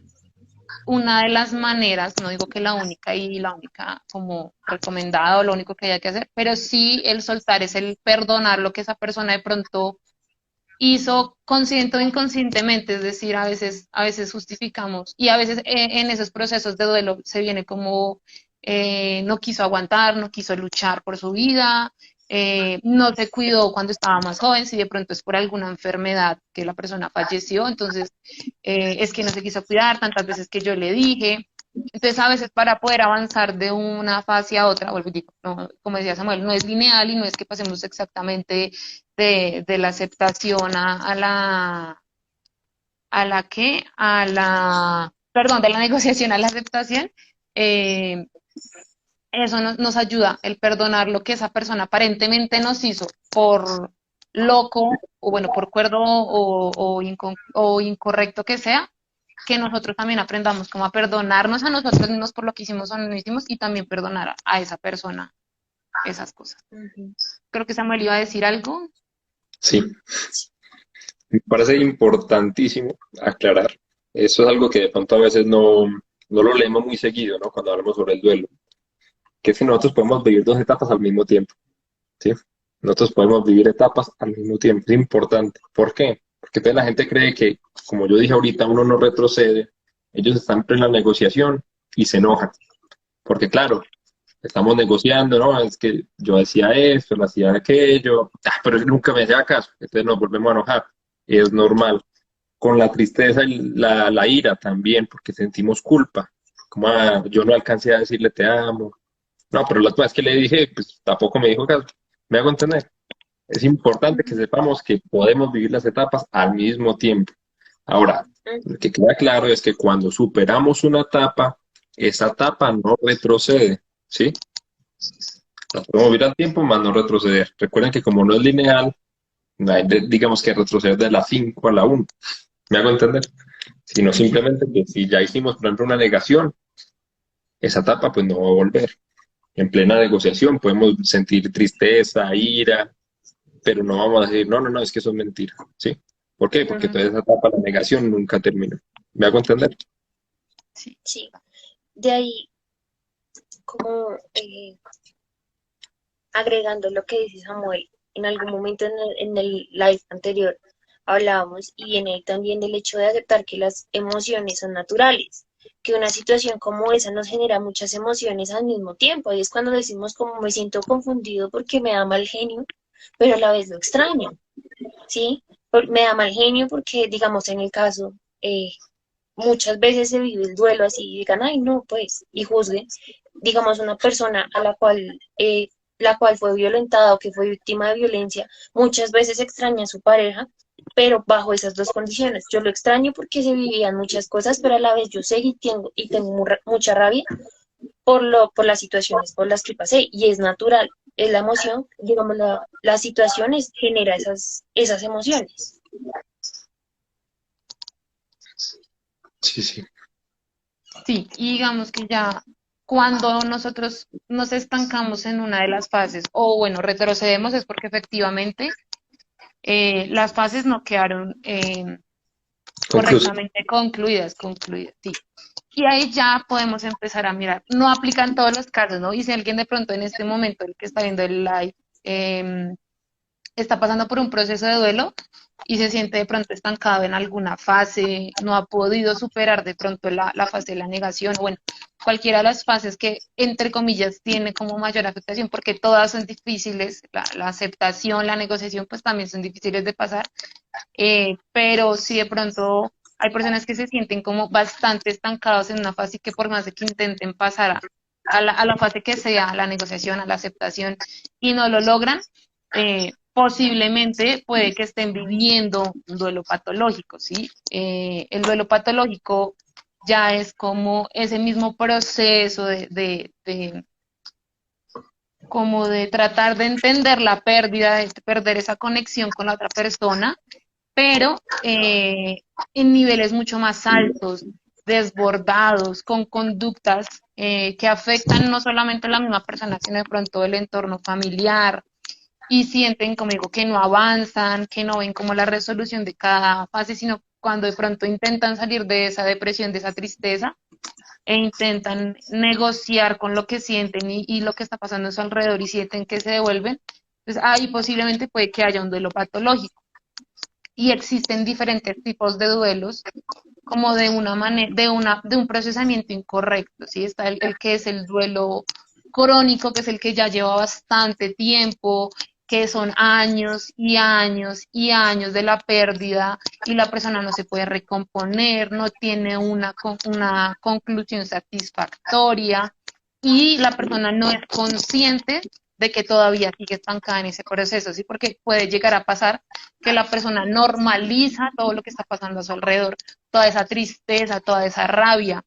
una de las maneras, no digo que la única y la única como recomendada o lo único que haya que hacer, pero sí el soltar es el perdonar lo que esa persona de pronto hizo consciente o inconscientemente, es decir, a veces justificamos y a veces en esos procesos de duelo se viene como no quiso aguantar, no quiso luchar por su vida, no se cuidó cuando estaba más joven, si de pronto es por alguna enfermedad que la persona falleció, entonces es que no se quiso cuidar tantas veces que yo le dije. Entonces, a veces para poder avanzar de una fase a otra, vuelvo y digo, no, como decía Samuel, no es lineal y no es que pasemos exactamente de la aceptación a la que, a la, perdón, de la negociación a la aceptación, eh, eso nos ayuda, el perdonar lo que esa persona aparentemente nos hizo por loco, o bueno, por cuerdo o incorrecto que sea, que nosotros también aprendamos como a perdonarnos a nosotros mismos por lo que hicimos o no hicimos y también perdonar a esa persona esas cosas. Ujú. Creo que Samuel iba a decir algo. Sí, me parece importantísimo aclarar. Eso es algo que de pronto a veces no lo leemos muy seguido, ¿no? Cuando hablamos sobre el duelo, que es que nosotros podemos vivir dos etapas al mismo tiempo, ¿sí? Nosotros podemos vivir etapas al mismo tiempo. Es importante. ¿Por qué? Porque toda la gente cree que, como yo dije ahorita, uno no retrocede. Ellos están en la negociación y se enojan. Porque claro, estamos negociando, ¿no? Es que yo decía esto, él hacía aquello, pero él nunca me hacía caso. Entonces nos volvemos a enojar. Es normal. Con la tristeza y la ira también, porque sentimos culpa. Como yo no alcancé a decirle te amo. No, pero la última vez que le dije, pues tampoco me dijo caso. Me hago entender. Es importante que sepamos que podemos vivir las etapas al mismo tiempo. Ahora, lo que queda claro es que cuando superamos una etapa, esa etapa no retrocede, ¿sí? La podemos vivir al tiempo, más no retroceder. Recuerden que como no es lineal, no hay, digamos que retroceder de la 5 a la 1. ¿Me hago entender? Sino simplemente que si ya hicimos, por ejemplo, una negación, esa etapa pues no va a volver. En plena negociación podemos sentir tristeza, ira, pero no vamos a decir, no, no, no, es que eso es mentira, ¿sí? ¿Por qué? Porque Ujú. toda esa etapa de la negación nunca termina. ¿Me hago entender? Sí. Sí, de ahí como agregando lo que dice Samuel. en algún momento en el live anterior hablábamos, y en él también del hecho de aceptar que las emociones son naturales, que una situación como esa nos genera muchas emociones al mismo tiempo, y es cuando decimos como me siento confundido porque me da mal genio, pero a la vez lo extraño, ¿sí? Me da mal genio porque, digamos, en el caso, eh, muchas veces se vive el duelo así, y digan, ay, no, pues, y juzguen, digamos, una persona a la cual fue violentada o que fue víctima de violencia, muchas veces extraña a su pareja, pero bajo esas dos condiciones. Yo lo extraño porque se vivían muchas cosas, pero a la vez yo sé y tengo mucha rabia por las situaciones por las que pasé, y es natural, es la emoción, digamos, las situaciones genera esas emociones. Sí, sí. Sí, y digamos que ya cuando nosotros nos estancamos en una de las fases, o bueno, retrocedemos, es porque efectivamente las fases no quedaron Concluso. correctamente concluidas, sí. Y ahí ya podemos empezar a mirar. No aplican todos los casos, ¿no? Y si alguien de pronto en este momento, el que está viendo el live, está pasando por un proceso de duelo y se siente de pronto estancado en alguna fase, no ha podido superar de pronto la fase de la negación, bueno, cualquiera de las fases que, entre comillas, tiene como mayor afectación, porque todas son difíciles, la aceptación, la negociación, pues también son difíciles de pasar, pero si de pronto hay personas que se sienten como bastante estancados en una fase y que por más de que intenten pasar a la fase que sea, a la negociación, a la aceptación, y no lo logran, posiblemente puede que estén viviendo un duelo patológico, ¿sí? El duelo patológico ya es como ese mismo proceso como de tratar de entender la pérdida, de perder esa conexión con la otra persona, pero en niveles mucho más altos, desbordados, con conductas que afectan no solamente a la misma persona, sino de pronto el entorno familiar, y sienten conmigo que no avanzan, que no ven como la resolución de cada fase, sino cuando de pronto intentan salir de esa depresión, de esa tristeza, e intentan negociar con lo que sienten y lo que está pasando a su alrededor y sienten que se devuelven, pues ahí posiblemente puede que haya un duelo patológico. Y existen diferentes tipos de duelos, como de una manera, de un procesamiento incorrecto, ¿sí? Está el que es el duelo crónico, que es el que ya lleva bastante tiempo, que son años y años y años de la pérdida y la persona no se puede recomponer, no tiene una conclusión satisfactoria y la persona no es consciente de que todavía sigue estancada en ese proceso, ¿sí? Porque puede llegar a pasar que la persona normaliza todo lo que está pasando a su alrededor, toda esa tristeza, toda esa rabia.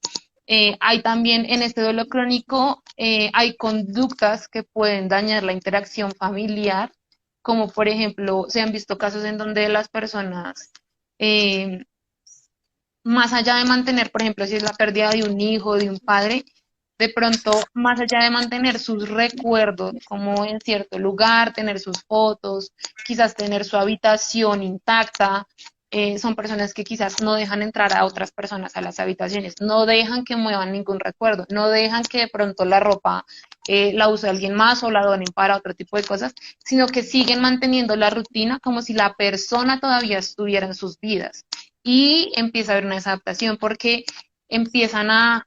Hay también en este duelo crónico, hay conductas que pueden dañar la interacción familiar, como por ejemplo, se han visto casos en donde las personas, eh, más allá de mantener, por ejemplo, si es la pérdida de un hijo, de un padre, de pronto, más allá de mantener sus recuerdos como en cierto lugar, tener sus fotos, quizás tener su habitación intacta, son personas que quizás no dejan entrar a otras personas a las habitaciones, no dejan que muevan ningún recuerdo, no dejan que de pronto la ropa la use alguien más o la donen para otro tipo de cosas, sino que siguen manteniendo la rutina como si la persona todavía estuviera en sus vidas. Y empieza a haber una desadaptación porque empiezan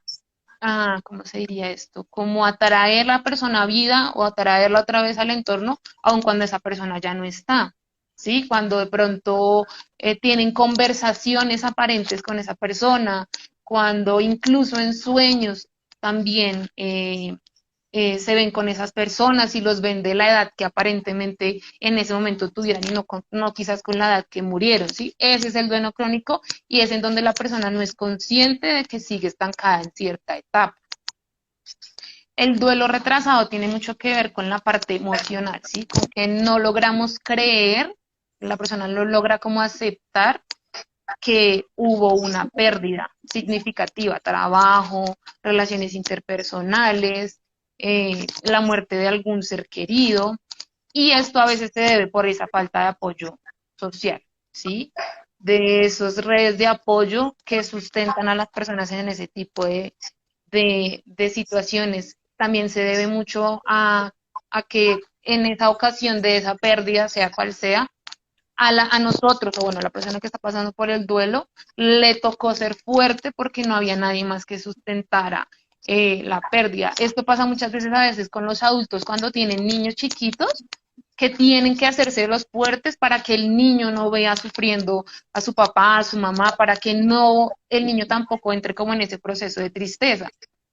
¿cómo se diría esto? Como atraer la persona a vida o atraerla otra vez al entorno, aun cuando esa persona ya no está, ¿sí? Cuando de pronto tienen conversaciones aparentes con esa persona, cuando incluso en sueños también se ven con esas personas y los ven de la edad que aparentemente en ese momento tuvieran y no quizás con la edad que murieron, ¿sí? Ese es el duelo crónico y es en donde la persona no es consciente de que sigue estancada en cierta etapa. El duelo retrasado tiene mucho que ver con la parte emocional, ¿sí? Con que no logramos creer, la persona lo logra como aceptar que hubo una pérdida significativa, trabajo, relaciones interpersonales, la muerte de algún ser querido, y esto a veces se debe por esa falta de apoyo social, ¿sí? De esas redes de apoyo que sustentan a las personas en ese tipo de situaciones. También se debe mucho a que en esa ocasión de esa pérdida, sea cual sea, a nosotros, o bueno, a la persona que está pasando por el duelo, le tocó ser fuerte porque no había nadie más que sustentara la pérdida. Esto pasa muchas veces a veces con los adultos cuando tienen niños chiquitos que tienen que hacerse los fuertes para que el niño no vea sufriendo a su papá, a su mamá, para que no el niño tampoco entre como en ese proceso de tristeza.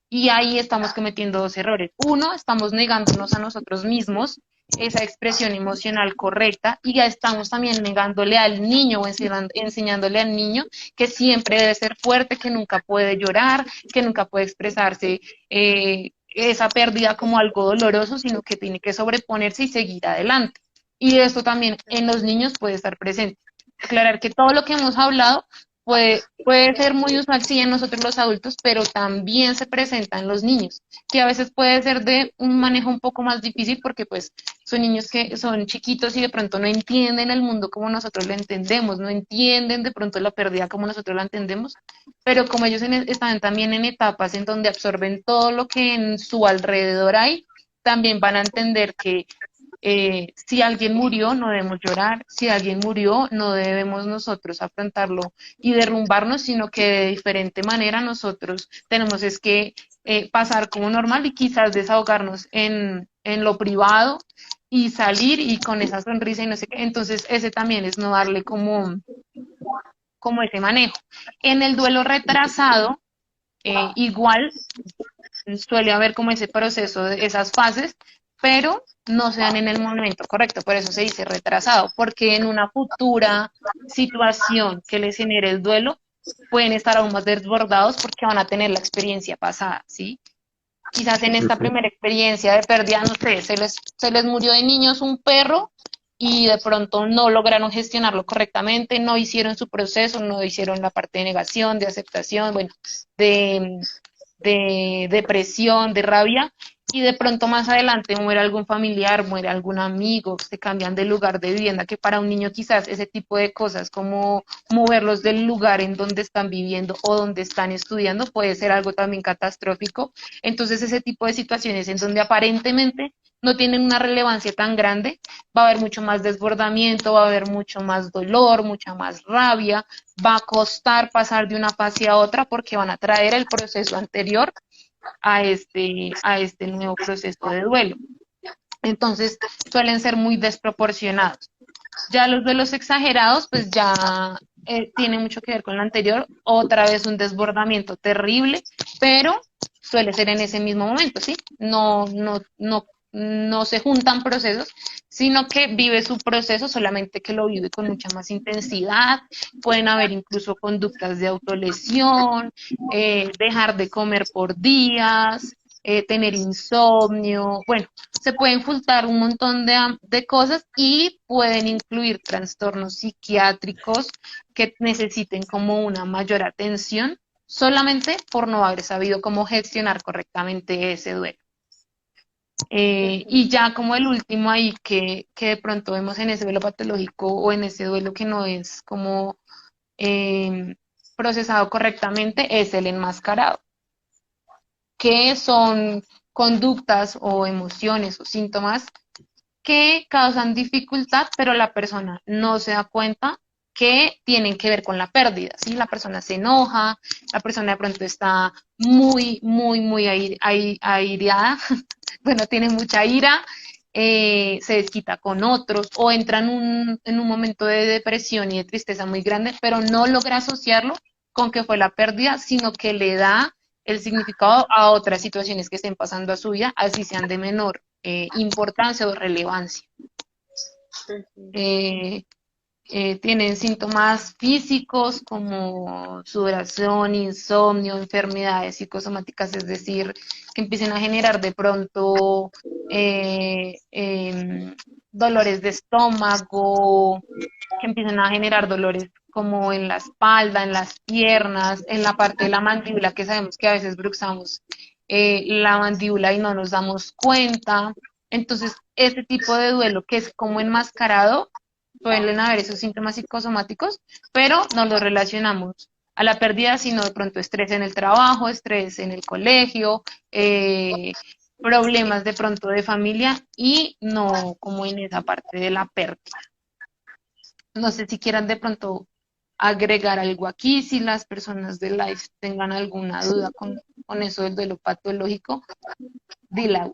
Y ahí estamos cometiendo dos errores. Uno, estamos negándonos a nosotros mismos esa expresión emocional correcta y ya estamos también negándole al niño o enseñándole al niño que siempre debe ser fuerte, que nunca puede llorar, que nunca puede expresarse esa pérdida como algo doloroso, sino que tiene que sobreponerse y seguir adelante. Y esto también en los niños puede estar presente. Aclarar que todo lo que hemos hablado puede ser muy usual, sí, en nosotros los adultos, pero también se presenta en los niños, que a veces puede ser de un manejo un poco más difícil porque pues son niños que son chiquitos y de pronto no entienden el mundo como nosotros lo entendemos, no entienden de pronto la pérdida como nosotros la entendemos, pero como ellos están también en etapas en donde absorben todo lo que en su alrededor hay, también van a entender que si alguien murió, no debemos llorar, si alguien murió, no debemos nosotros afrontarlo y derrumbarnos, sino que de diferente manera nosotros tenemos es que pasar como normal y quizás desahogarnos en lo privado y salir y con esa sonrisa y no sé qué. Entonces, ese también es no darle como ese manejo. En el duelo retrasado, igual suele haber como ese proceso, de esas fases, pero no se dan en el momento correcto, por eso se dice retrasado, porque en una futura situación que les genere el duelo, pueden estar aún más desbordados porque van a tener la experiencia pasada, ¿sí? Quizás en esta Ujú. primera experiencia de pérdida, no sé, se les murió de niños un perro y de pronto no lograron gestionarlo correctamente, no hicieron su proceso, no hicieron la parte de negación, de aceptación, bueno, de de depresión, de rabia, y de pronto más adelante muere algún familiar, muere algún amigo, se cambian de lugar de vivienda, que para un niño quizás ese tipo de cosas como moverlos del lugar en donde están viviendo o donde están estudiando puede ser algo también catastrófico. Entonces ese tipo de situaciones en donde aparentemente no tienen una relevancia tan grande, va a haber mucho más desbordamiento, va a haber mucho más dolor, mucha más rabia, va a costar pasar de una fase a otra porque van a traer el proceso anterior a este nuevo proceso de duelo. Entonces, suelen ser muy desproporcionados. Ya los duelos exagerados, pues ya tiene mucho que ver con lo anterior, otra vez un desbordamiento terrible, pero suele ser en ese mismo momento, ¿sí? No se juntan procesos, sino que vive su proceso, solamente que lo vive con mucha más intensidad. Pueden haber incluso conductas de autolesión, dejar de comer por días, tener insomnio, bueno, se pueden juntar un montón de cosas y pueden incluir trastornos psiquiátricos que necesiten como una mayor atención solamente por no haber sabido cómo gestionar correctamente ese duelo. Y ya como el último ahí que de pronto vemos en ese duelo patológico o en ese duelo que no es como eh, procesado correctamente es el enmascarado, que son conductas o emociones o síntomas que causan dificultad, pero la persona no se da cuenta que tienen que ver con la pérdida, ¿sí? La persona se enoja, la persona de pronto está muy, muy, muy aireada, bueno, tiene mucha ira, se desquita con otros o entra en un momento de depresión y de tristeza muy grande, pero no logra asociarlo con que fue la pérdida, sino que le da el significado a otras situaciones que estén pasando a su vida, así sean de menor importancia o relevancia. Ujú. Eh, Tienen síntomas físicos como sudoración, insomnio, enfermedades psicosomáticas, es decir, que empiecen a generar de pronto dolores de estómago, que empiecen a generar dolores como en la espalda, en las piernas, en la parte de la mandíbula, que sabemos que a veces bruxamos la mandíbula y no nos damos cuenta. Entonces, este tipo de duelo que es como enmascarado, suelen haber esos síntomas psicosomáticos, pero no los relacionamos a la pérdida, sino de pronto estrés en el trabajo, estrés en el colegio, problemas de pronto de familia y no como en esa parte de la pérdida. No sé si quieran de pronto agregar algo aquí, si las personas de live tengan alguna duda con eso del duelo patológico, dila.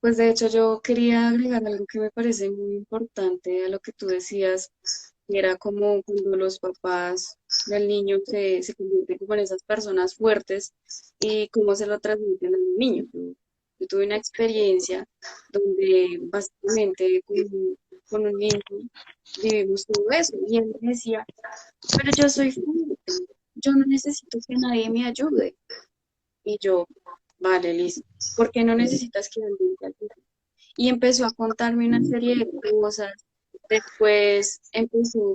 Pues de hecho yo quería agregar algo que me parece muy importante a lo que tú decías, que era como cuando los papás del niño se convierten como en esas personas fuertes y cómo se lo transmiten a los niños. Yo tuve una experiencia donde básicamente con un niño vivimos todo eso y él me decía, pero yo soy fuerte, yo no necesito que nadie me ayude. Y yo, vale, listo, ¿por qué no necesitas que alguien te ayude? Y empezó a contarme una serie de cosas. Después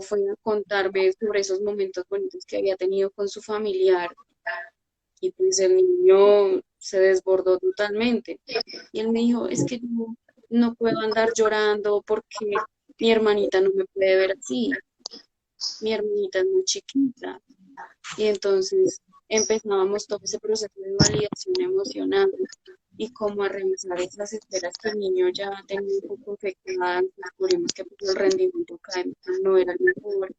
fue a contarme sobre esos momentos bonitos que había tenido con su familiar y pues el niño se desbordó totalmente. Y él me dijo, es que yo no puedo andar llorando porque mi hermanita no me puede ver así, mi hermanita es muy chiquita. Y entonces empezábamos todo ese proceso de validación emocional y como a revisar esas esferas que el niño ya tenía un poco afectadas, descubrimos que pues, el rendimiento académico no era el mejor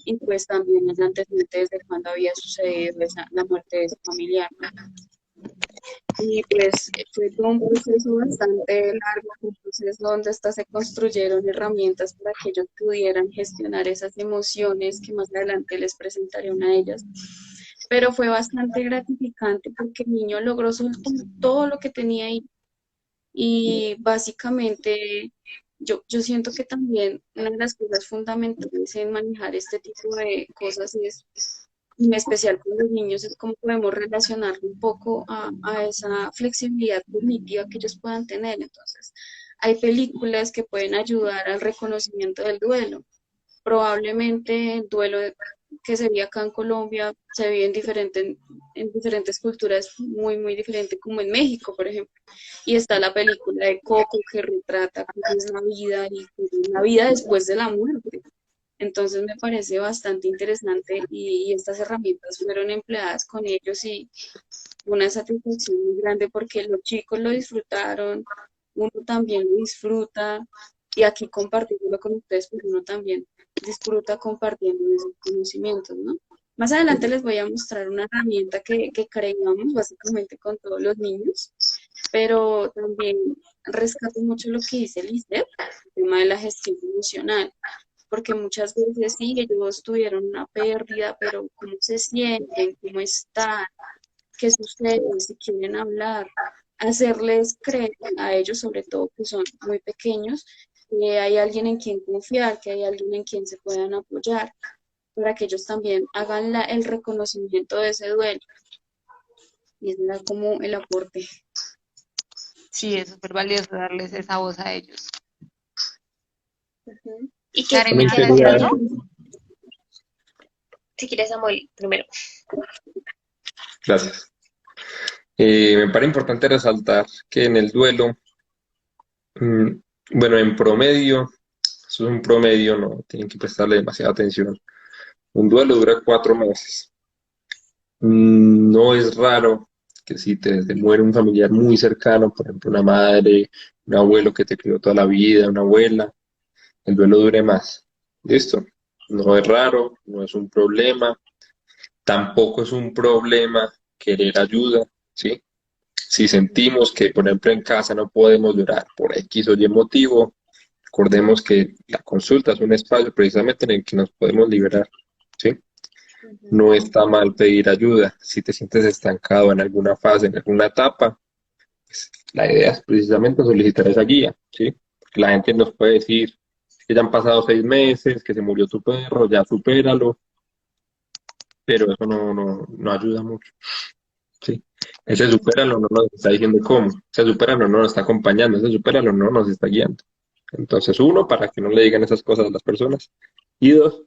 y pues también el antecedente desde cuando había sucedido la muerte de su familiar, ¿no? Y pues fue todo un proceso bastante largo, un proceso donde hasta se construyeron herramientas para que ellos pudieran gestionar esas emociones que más adelante les presentaré una de ellas. Pero fue bastante gratificante porque el niño logró soltar todo lo que tenía ahí. Y básicamente yo siento que también una de las cosas fundamentales en manejar este tipo de cosas es en especial con los niños, es cómo podemos relacionar un poco a esa flexibilidad cognitiva que ellos puedan tener. Entonces, hay películas que pueden ayudar al reconocimiento del duelo. Probablemente el duelo que se vive acá en Colombia se vive en diferentes culturas muy, muy diferente, como en México, por ejemplo. Y está la película de Coco que retrata cómo es la vida y cómo es la vida después de la muerte. Entonces me parece bastante interesante y estas herramientas fueron empleadas con ellos y una satisfacción muy grande porque los chicos lo disfrutaron, uno también lo disfruta y aquí compartiéndolo con ustedes, pues uno también disfruta compartiendo esos conocimientos, ¿no? Más adelante les voy a mostrar una herramienta que creamos básicamente con todos los niños, pero también rescato mucho lo que dice Lisbeth, el tema de la gestión emocional porque muchas veces sí, ellos tuvieron una pérdida, pero cómo se sienten, cómo están, qué sucede, si quieren hablar, hacerles creer a ellos, sobre todo que son muy pequeños, que hay alguien en quien confiar, que hay alguien en quien se puedan apoyar, para que ellos también hagan el reconocimiento de ese duelo. Y ese era como el aporte. Sí, es súper valioso darles esa voz a ellos. ¿Y qué Karen, ¿me También ibas a quería, decir algo? si quieres, Samuel, primero? gracias. Me parece importante resaltar que en el duelo, mm, bueno, en promedio, eso es un promedio, no tienen que prestarle demasiada atención. Un duelo dura 4 meses. No es raro que si te muere un familiar muy cercano, por ejemplo, una madre, un abuelo que te crió toda la vida, una abuela, el duelo dure más. ¿Listo? No es raro, no es un problema, tampoco es un problema querer ayuda, ¿sí? Si sentimos que, por ejemplo, en casa no podemos llorar por X o Y motivo, recordemos que la consulta es un espacio precisamente en el que nos podemos liberar, ¿sí? No está mal pedir ayuda. Si te sientes estancado en alguna fase, en alguna etapa, pues, la idea es precisamente solicitar esa guía, ¿sí? La gente nos puede decir que ya han pasado 6 meses, que se murió tu perro, ya supéralo, pero eso no ayuda mucho, ¿sí? Ese supéralo no nos está diciendo cómo, ese supéralo no nos está acompañando, ese supéralo no nos está guiando. Entonces, uno, para que no le digan esas cosas a las personas, y dos,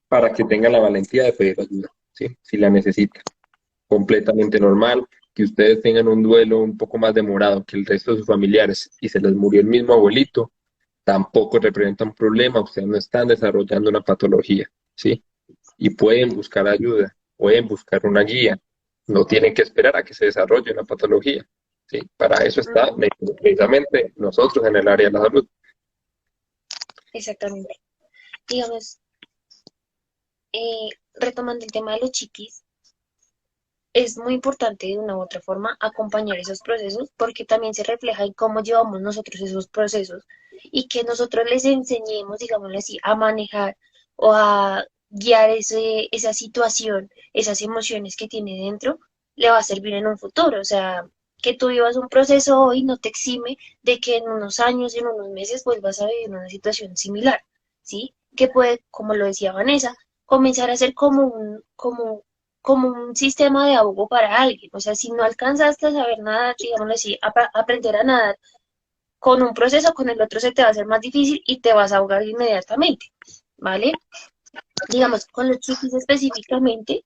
para que tengan la valentía de pedir ayuda, ¿sí? Si la necesitan. Completamente normal que ustedes tengan un duelo un poco más demorado que el resto de sus familiares y se les murió el mismo abuelito, tampoco representa un problema, ustedes no están desarrollando una patología, ¿sí? Y pueden buscar ayuda, pueden buscar una guía, no tienen que esperar a que se desarrolle una patología. ¿Sí? Para eso está precisamente nosotros en el área de la salud. Exactamente. Digamos, retomando el tema de los chiquis, es muy importante de una u otra forma acompañar esos procesos porque también se refleja en cómo llevamos nosotros esos procesos y que nosotros les enseñemos, digámoslo así, a manejar o a guiar esa situación, esas emociones que tiene dentro, le va a servir en un futuro. O sea, que tú vivas un proceso hoy no te exime de que en unos años, en unos meses, pues vas a vivir una situación similar, ¿sí? Que puede, como lo decía Vanessa, comenzar a ser como un sistema de ahogo para alguien. O sea, si no alcanzaste a saber nadar, digámoslo así, aprender a nadar con un proceso, con el otro se te va a hacer más difícil y te vas a ahogar inmediatamente, ¿vale? Digamos, con los chiquis específicamente,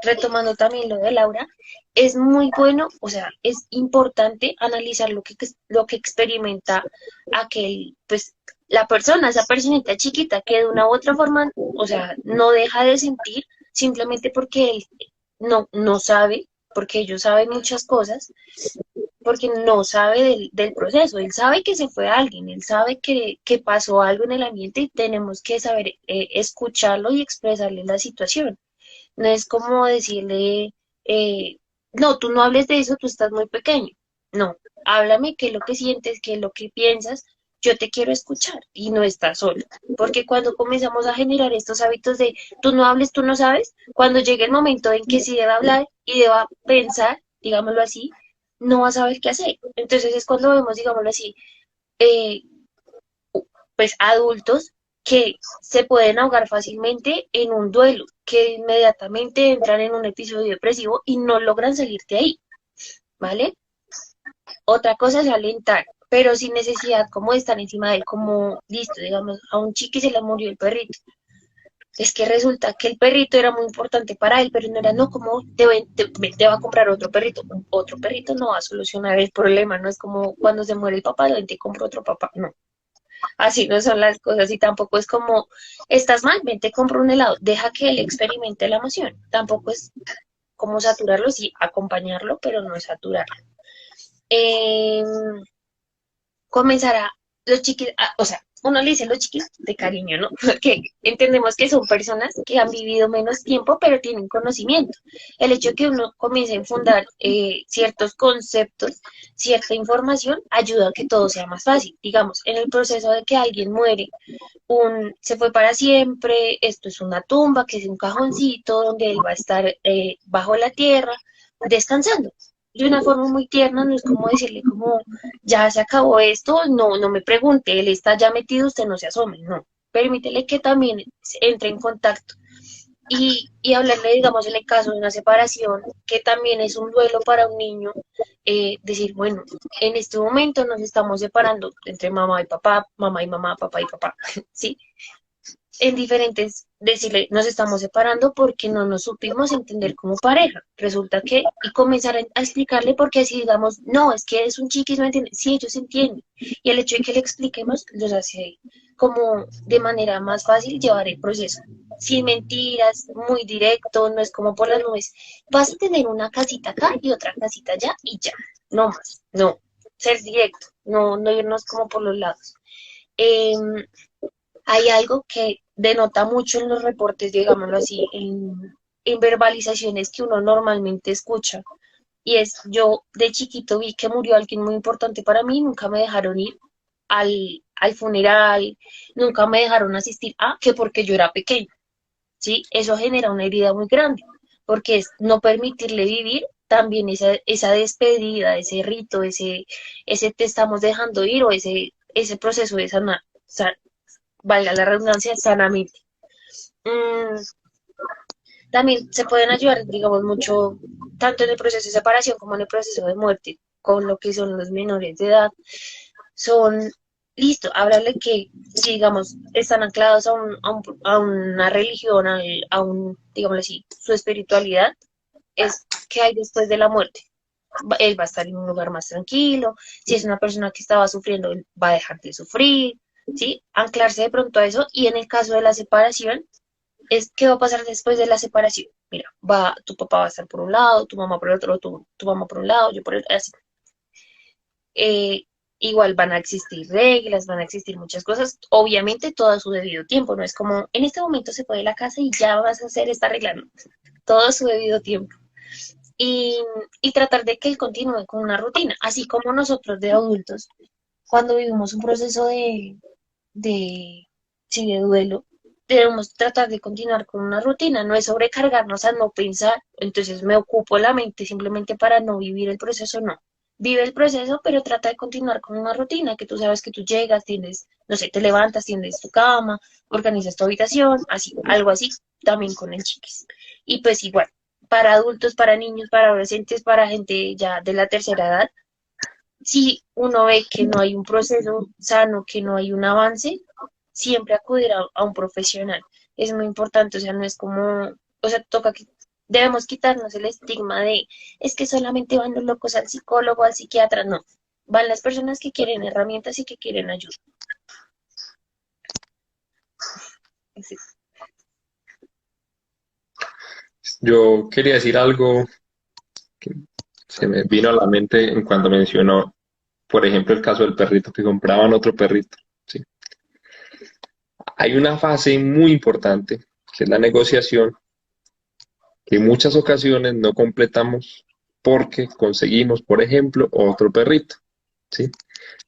retomando también lo de Laura, es muy bueno, o sea, es importante analizar lo que experimenta aquel, pues, la persona, esa personita chiquita que de una u otra forma, o sea, no deja de sentir simplemente porque él no sabe, porque ellos saben muchas cosas, porque no sabe del proceso, él sabe que se fue alguien, él sabe que pasó algo en el ambiente y tenemos que saber escucharlo y expresarle la situación. No es como decirle, eh, no, tú no hables de eso, tú estás muy pequeño. No, háblame qué es lo que sientes, qué es lo que piensas, yo te quiero escuchar y no estás solo. Porque cuando comenzamos a generar estos hábitos de tú no hables, tú no sabes, cuando llegue el momento en que sí deba hablar y deba pensar, digámoslo así, no va a saber qué hacer. Entonces es cuando vemos, digámoslo así, eh, pues adultos que se pueden ahogar fácilmente en un duelo, que inmediatamente entran en un episodio depresivo y no logran salir de ahí, ¿vale? Otra cosa es alentar, pero sin necesidad como de estar encima de él, como, listo, digamos, a un chiqui se le murió el perrito. Es que resulta que el perrito era muy importante para él, pero no era, no, como te va a comprar otro perrito. Otro perrito no va a solucionar el problema, no es como cuando se muere el papá, ven, te compro otro papá, no. Así no son las cosas y tampoco es como, estás mal, ven, te compro un helado, deja que él experimente la emoción. Tampoco es como saturarlo, sí, acompañarlo, pero no es saturarlo. Eh, Comenzará los chiquis, o sea, uno le dice los chiquis de cariño, ¿no? Que entendemos que son personas que han vivido menos tiempo, pero tienen conocimiento. El hecho de que uno comience a infundar ciertos conceptos, cierta información, ayuda a que todo sea más fácil. Digamos, en el proceso de que alguien muere, se fue para siempre, esto es una tumba, que es un cajoncito donde él va a estar bajo la tierra, descansando. De una forma muy tierna, no es como decirle como, ya se acabó esto, no, no me pregunte, él está ya metido, usted no se asome, no. Permítele que también entre en contacto y hablarle, digamos, en el caso de una separación, que también es un duelo para un niño, decir, bueno, en este momento nos estamos separando entre mamá y mamá, papá y papá, ¿sí? En diferentes, decirle, nos estamos separando porque no nos supimos entender como pareja. Resulta que, y comenzar a explicarle porque si digamos, no, es que es un chiquis, no entiende, sí, ellos entienden. Y el hecho de que le expliquemos los hace como de manera más fácil llevar el proceso. Sin mentiras, muy directo, no es como por las nubes. Vas a tener una casita acá y otra casita allá y ya, no más, no. Ser directo, no irnos como por los lados. Em, Hay algo que denota mucho en los reportes, digámoslo así, en verbalizaciones que uno normalmente escucha. Y es, yo de chiquito vi que murió alguien muy importante para mí, nunca me dejaron ir al funeral, nunca me dejaron asistir, que porque yo era pequeño, ¿sí? Eso genera una herida muy grande, porque es no permitirle vivir también esa despedida, ese rito, ese te estamos dejando ir o ese proceso de sanar, valga la redundancia, sanamente. Mm, También se pueden ayudar, digamos, mucho, tanto en el proceso de separación como en el proceso de muerte, con lo que son los menores de edad. Son, listo, hablarle que, si, digamos, están anclados a una religión, digámoslo así, su espiritualidad, es que hay después de la muerte. Él va a estar en un lugar más tranquilo. Si es una persona que estaba sufriendo, él va a dejar de sufrir, ¿sí? Anclarse de pronto a eso. Y en el caso de la separación, es qué va a pasar después de la separación. Mira, tu papá va a estar por un lado, tu mamá por el otro, tu mamá por un lado, yo por el así. Eh, igual van a existir reglas, van a existir muchas cosas, obviamente todo a su debido tiempo, no es como en este momento se fue de la casa y ya vas a hacer esta regla, no, todo a su debido tiempo. Y, y tratar de que él continúe con una rutina, así como nosotros de adultos, cuando vivimos un proceso de, sí, de duelo, debemos tratar de continuar con una rutina, no es sobrecargarnos a no pensar, entonces me ocupo la mente simplemente para no vivir el proceso, no. Vive el proceso, pero trata de continuar con una rutina, que tú sabes que tú llegas, tienes, no sé, te levantas, tienes tu cama, organizas tu habitación, así, algo así, también con el chiquis. Y pues igual, para adultos, para niños, para adolescentes, para gente ya de la tercera edad, si uno ve que no hay un proceso sano, que no hay un avance, siempre acudir a un profesional. Es muy importante, o sea, no es como, o sea, toca que debemos quitarnos el estigma de, es que solamente van los locos al psicólogo, al psiquiatra, no. Van las personas que quieren herramientas y que quieren ayuda. Sí. Yo quería decir algo que se me vino a la mente en cuando mencionó, por ejemplo, el caso del perrito que compraban otro perrito. ¿Sí? Hay una fase muy importante, que es la negociación, que en muchas ocasiones no completamos porque conseguimos, por ejemplo, otro perrito. ¿Sí?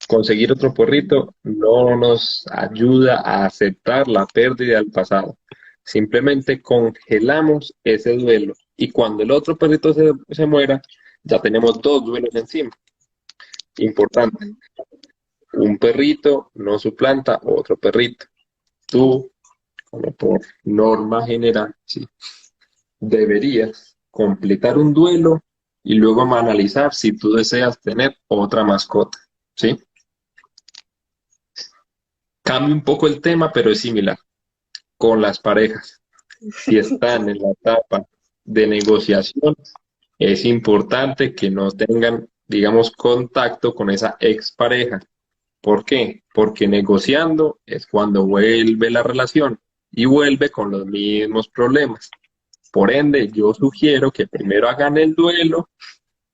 Conseguir otro perrito no nos ayuda a aceptar la pérdida del pasado. Simplemente congelamos ese duelo y cuando el otro perrito se muera, ya tenemos dos duelos encima. Importante, Ujú. un perrito no suplanta otro perrito. Tú, como por norma general, sí, deberías completar un duelo y luego analizar si tú deseas tener otra mascota. ¿Sí? Cambia un poco el tema, pero es similar con las parejas. Si están en la etapa de negociación, es importante que no tengan, digamos, contacto con esa expareja. ¿Por qué? Porque negociando es cuando vuelve la relación y vuelve con los mismos problemas. Por ende, yo sugiero que primero hagan el duelo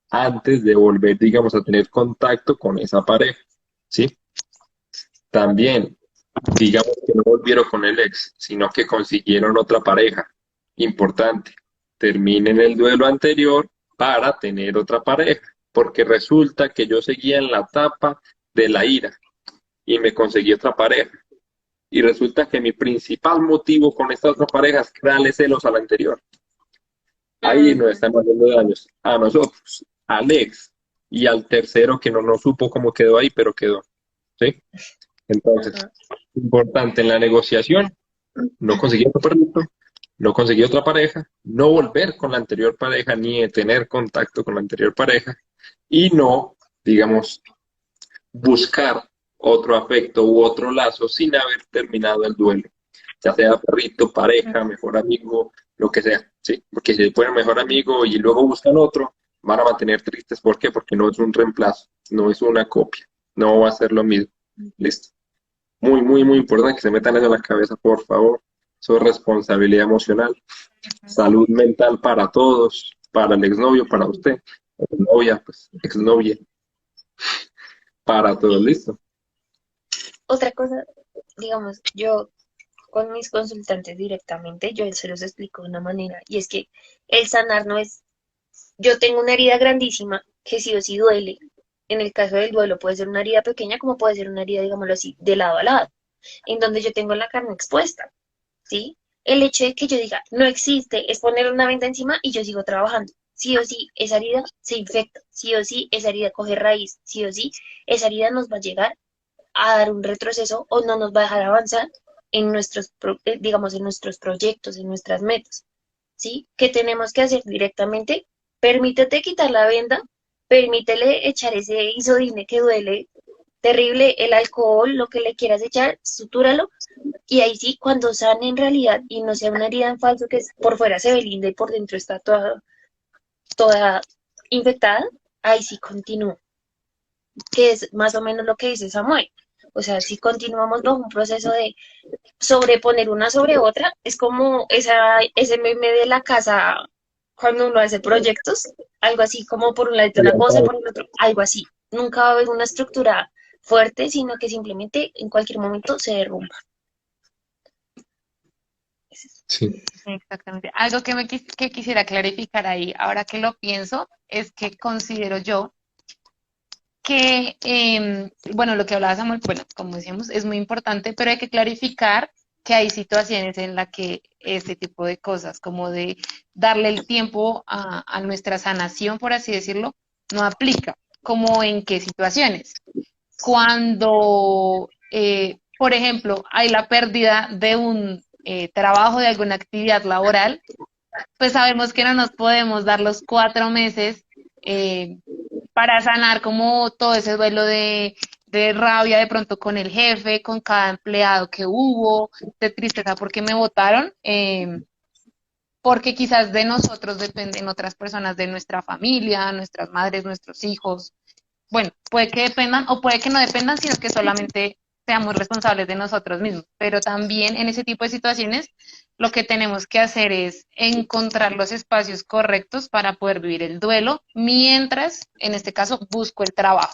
antes de volver, digamos, a tener contacto con esa pareja. ¿Sí? También, digamos que no volvieron con el ex, sino que consiguieron otra pareja. Importante, terminen el duelo anterior para tener otra pareja, porque resulta que yo seguía en la etapa de la ira y me conseguí otra pareja. Y resulta que mi principal motivo con esta otra pareja es darle celos a la anterior. Ahí nos Ujú. están haciendo daños a nosotros, al ex y al tercero que no nos supo cómo quedó ahí, pero quedó. ¿Sí? Entonces, Ajá. importante en la negociación, no conseguir otro perrito, no conseguir otra pareja, no volver con la anterior pareja ni tener contacto con la anterior pareja y no, digamos, buscar otro afecto u otro lazo sin haber terminado el duelo, ya sea perrito, pareja, mejor amigo, lo que sea, ¿sí? Porque si fueron mejor amigo y luego buscan otro, van a mantener tristes. ¿Por qué? Porque no es un reemplazo, no es una copia, no va a ser lo mismo. Listo. Muy, muy, muy importante que se metan eso en la cabeza, por favor. Eso es responsabilidad emocional, salud mental para todos, para el exnovio, para usted, novia, pues, exnovia, para todos, Y listo. otra cosa, digamos, yo con mis consultantes directamente, yo se los explico de una manera, y es que el sanar no es, yo tengo una herida grandísima que sí o sí duele. En el caso del duelo puede ser una herida pequeña como puede ser una herida, digámoslo así, de lado a lado, en donde yo tengo la carne expuesta, ¿sí? El hecho de que yo diga, no existe, es poner una venda encima y yo sigo trabajando. Sí o sí, esa herida se infecta, sí o sí, esa herida coge raíz, sí o sí, esa herida nos va a llegar a dar un retroceso o no nos va a dejar avanzar en digamos, en nuestros proyectos, en nuestras metas, ¿sí? ¿Qué tenemos que hacer directamente? Permítete quitar la venda, permítele echar ese isodine que duele terrible, el alcohol, lo que le quieras echar, sutúralo, y ahí sí, cuando sane en realidad y no sea una herida en falso que por fuera se ve linda y por dentro está toda infectada, ahí sí continúa, que es más o menos lo que dice Samuel. O sea, si continuamos bajo un proceso de sobreponer una sobre otra, es como ese meme de la casa cuando uno hace proyectos, algo así como por un lado una cosa y por el otro, algo así. Nunca va a haber una estructura fuerte, sino que simplemente en cualquier momento se derrumba. Sí, Exactamente. Algo que que quisiera clarificar ahí, ahora que lo pienso, es que considero yo que, bueno, lo que hablaba Samuel, bueno, como decíamos, es muy importante, pero hay que clarificar que hay situaciones en las que este tipo de cosas, como de darle el tiempo a nuestra sanación, por así decirlo, no aplica. ¿Como en qué situaciones? Cuando, por ejemplo, hay la pérdida de un trabajo, de alguna actividad laboral, pues sabemos que no nos podemos dar los 4 meses eh, para sanar como todo ese duelo de rabia de pronto con el jefe, con cada empleado que hubo, de tristeza porque me votaron, porque quizás de nosotros dependen otras personas de nuestra familia, nuestras madres, nuestros hijos. Bueno, puede que dependan o puede que no dependan, sino que solamente seamos responsables de nosotros mismos. Pero también en ese tipo de situaciones, lo que tenemos que hacer es encontrar los espacios correctos para poder vivir el duelo, mientras, en este caso, busco el trabajo,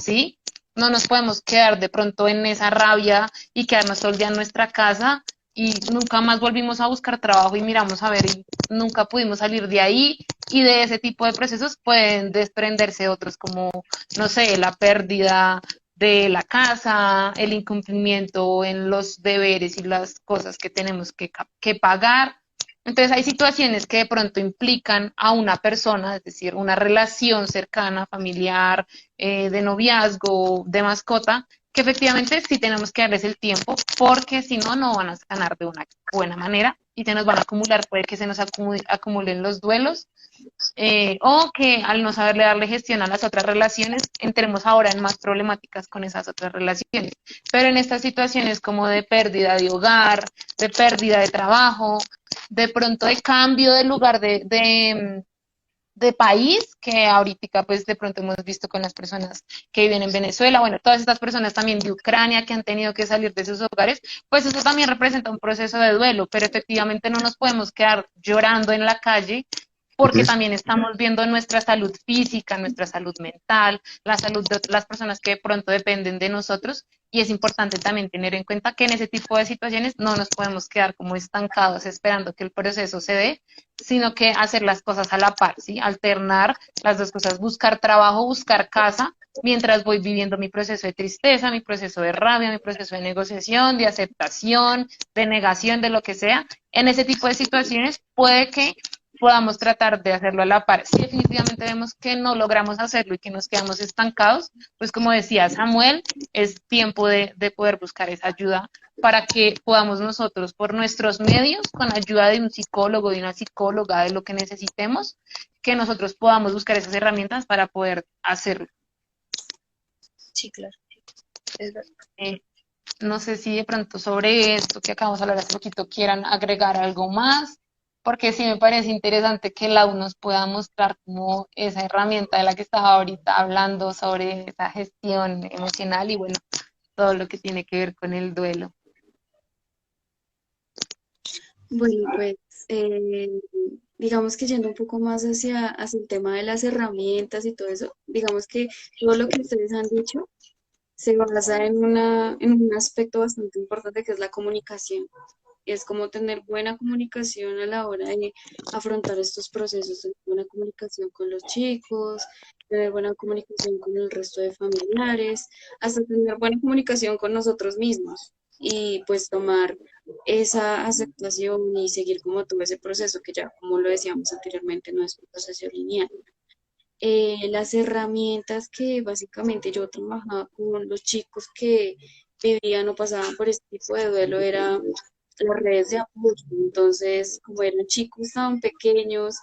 ¿sí? No nos podemos quedar de pronto en esa rabia y quedarnos todo el día en nuestra casa y nunca más volvimos a buscar trabajo y miramos a ver y nunca pudimos salir de ahí y de ese tipo de procesos pueden desprenderse otros como no sé, la pérdida de la casa, el incumplimiento en los deberes y las cosas que tenemos que pagar. Entonces hay situaciones que de pronto implican a una persona, es decir, una relación cercana, familiar, de noviazgo, de mascota, que efectivamente sí tenemos que darles el tiempo, porque si no, no van a sanar de una buena manera y se nos van a acumular, puede que se nos acumulen los duelos o que al no saberle darle gestión a las otras relaciones, entremos ahora en más problemáticas con esas otras relaciones. Pero en estas situaciones como de pérdida de hogar, de pérdida de trabajo, de pronto de cambio de lugar de país, que ahorita pues de pronto hemos visto con las personas que viven en Venezuela, bueno, todas estas personas también de Ucrania que han tenido que salir de sus hogares, pues eso también representa un proceso de duelo, pero efectivamente no nos podemos quedar llorando en la calle porque ujú, también estamos viendo nuestra salud física, nuestra salud mental, la salud de las personas que de pronto dependen de nosotros y es importante también tener en cuenta que en ese tipo de situaciones no nos podemos quedar como estancados esperando que el proceso se dé, sino que hacer las cosas a la par, ¿sí? Alternar las dos cosas, buscar trabajo, buscar casa, mientras voy viviendo mi proceso de tristeza, mi proceso de rabia, mi proceso de negociación, de aceptación, de negación, de lo que sea. En ese tipo de situaciones puede que podamos tratar de hacerlo a la par. Si definitivamente vemos que no logramos hacerlo y que nos quedamos estancados, pues como decía Samuel, es tiempo de poder buscar esa ayuda para que podamos nosotros, por nuestros medios, con ayuda de un psicólogo, de una psicóloga, de lo que necesitemos, que nosotros podamos buscar esas herramientas para poder hacerlo. Sí, claro, es verdad. Eh, no sé si de pronto sobre esto que acabamos de hablar hace poquito quieran agregar algo más, porque sí me parece interesante que la U nos pueda mostrar como esa herramienta de la que estaba ahorita hablando sobre esa gestión emocional y bueno, todo lo que tiene que ver con el duelo. Bueno, pues eh, digamos que yendo un poco más hacia el tema de las herramientas y todo eso, digamos que todo lo que ustedes han dicho se basa en un aspecto bastante importante que es la comunicación. Es como tener buena comunicación a la hora de afrontar estos procesos, tener buena comunicación con los chicos, tener buena comunicación con el resto de familiares, hasta tener buena comunicación con nosotros mismos y pues tomar esa aceptación y seguir como todo ese proceso que ya, como lo decíamos anteriormente, no es un proceso lineal. Las herramientas que básicamente yo trabajaba con los chicos que vivían o pasaban por este tipo de duelo era las redes de apoyo. Entonces, como eran chicos tan pequeños,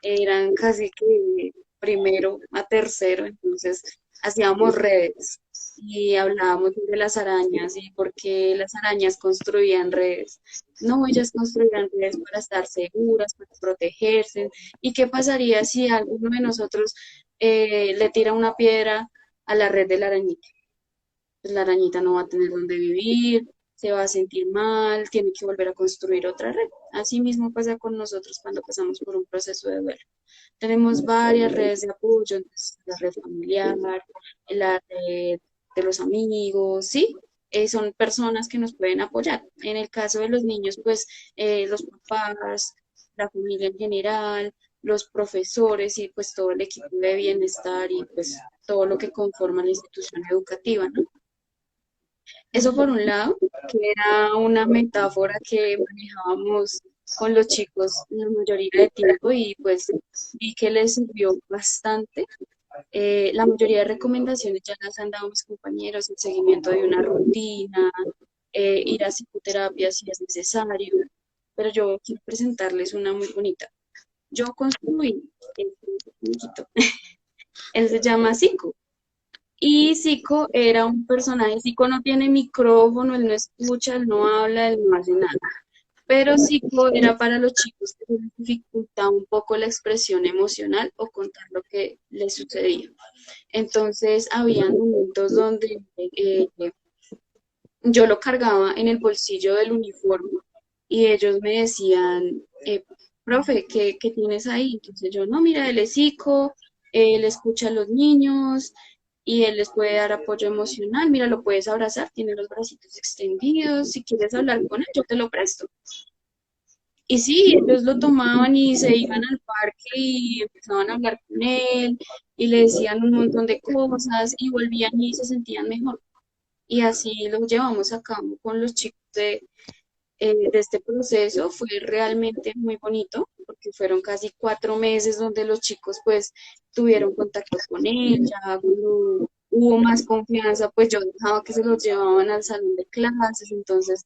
eran casi que primero a tercero, entonces hacíamos redes y hablábamos sobre las arañas y por qué las arañas construían redes. No, ellas construían redes para estar seguras, para protegerse. ¿Y qué pasaría si alguno de nosotros le tira una piedra a la red de la arañita? pues la arañita no va a tener dónde vivir, se va a sentir mal, tiene que volver a construir otra red. Así mismo pasa con nosotros cuando pasamos por un proceso de duelo. Tenemos varias redes de apoyo, entonces, la red familiar, la red de los amigos, ¿sí? Son personas que nos pueden apoyar. En el caso de los niños, pues los papás, la familia en general, los profesores y pues todo el equipo de bienestar y pues todo lo que conforma la institución educativa, ¿no? Eso por un lado, que era una metáfora que manejábamos con los chicos la mayoría de tiempo y pues vi que les sirvió bastante. La mayoría de recomendaciones ya las han dado mis compañeros, el seguimiento de una rutina, ir a psicoterapia si es necesario, pero yo quiero presentarles una muy bonita. Yo construí este muñequito, él se llama Zico. Y Zico era un personaje, Zico no tiene micrófono, él no escucha, él no habla, él no hace nada. Pero Zico era para los chicos que les dificultaba un poco la expresión emocional o contar lo que les sucedía. Entonces, había momentos donde yo lo cargaba en el bolsillo del uniforme y ellos me decían, profe, ¿qué tienes ahí? Entonces yo, no, mira, él es psico, él escucha a los niños y él les puede dar apoyo emocional, mira, lo puedes abrazar, tiene los bracitos extendidos, si quieres hablar con él, yo te lo presto. Y sí, ellos lo tomaban y se iban al parque y empezaban a hablar con él y le decían un montón de cosas y volvían y se sentían mejor. Y así lo llevamos a cabo con los chicos de este proceso. Fue realmente muy bonito porque fueron casi 4 meses donde los chicos pues tuvieron contacto con él, ya cuando hubo más confianza pues yo dejaba que se los llevaban al salón de clases, entonces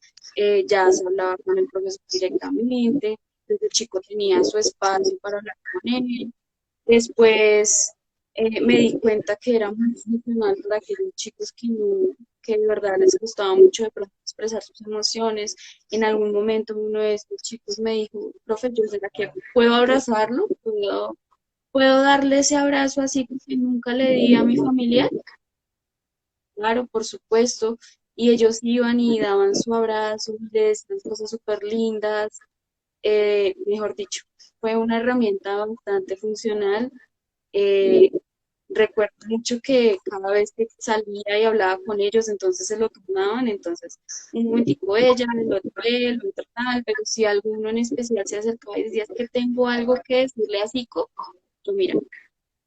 ya se hablaba con el profesor directamente, desde el chico tenía su espacio para hablar con él. Después me di cuenta que era muy funcional para aquellos chicos que de verdad les costaba mucho de pronto expresar sus emociones. En algún momento uno de estos chicos me dijo, profe, ¿yo será que puedo abrazarlo? ¿Puedo darle ese abrazo así que nunca le di a mi familia? Claro, por supuesto. Y ellos iban y daban su abrazo, y le decían cosas súper lindas. Mejor dicho, fue una herramienta bastante funcional. Eh, Recuerdo mucho que cada vez que salía y hablaba con ellos, entonces se lo tomaban, entonces un momentico ella, el otro él, el otro tal, pero si alguno en especial se acercaba y decía "Es que tengo algo que decirle a Zico", yo mira,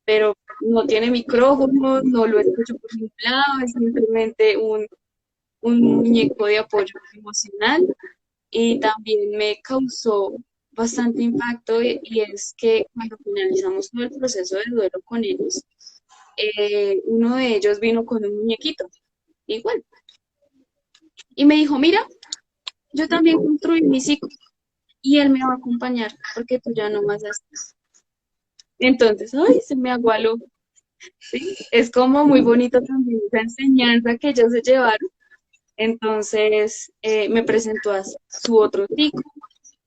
pero no tiene micrófono, no lo escucho por ningún lado, es simplemente un muñeco de apoyo emocional y también me causó bastante impacto y es que cuando finalizamos todo el proceso de duelo con ellos, uno de ellos vino con un muñequito, igual, y me dijo, mira, yo también construí mi ciclo y él me va a acompañar porque tú ya no vas a estar. Entonces, ay, se me aguó el ojo, ¿sí? Es como muy bonito también esa enseñanza que ellos se llevaron. Entonces, me presentó a su otro ciclo.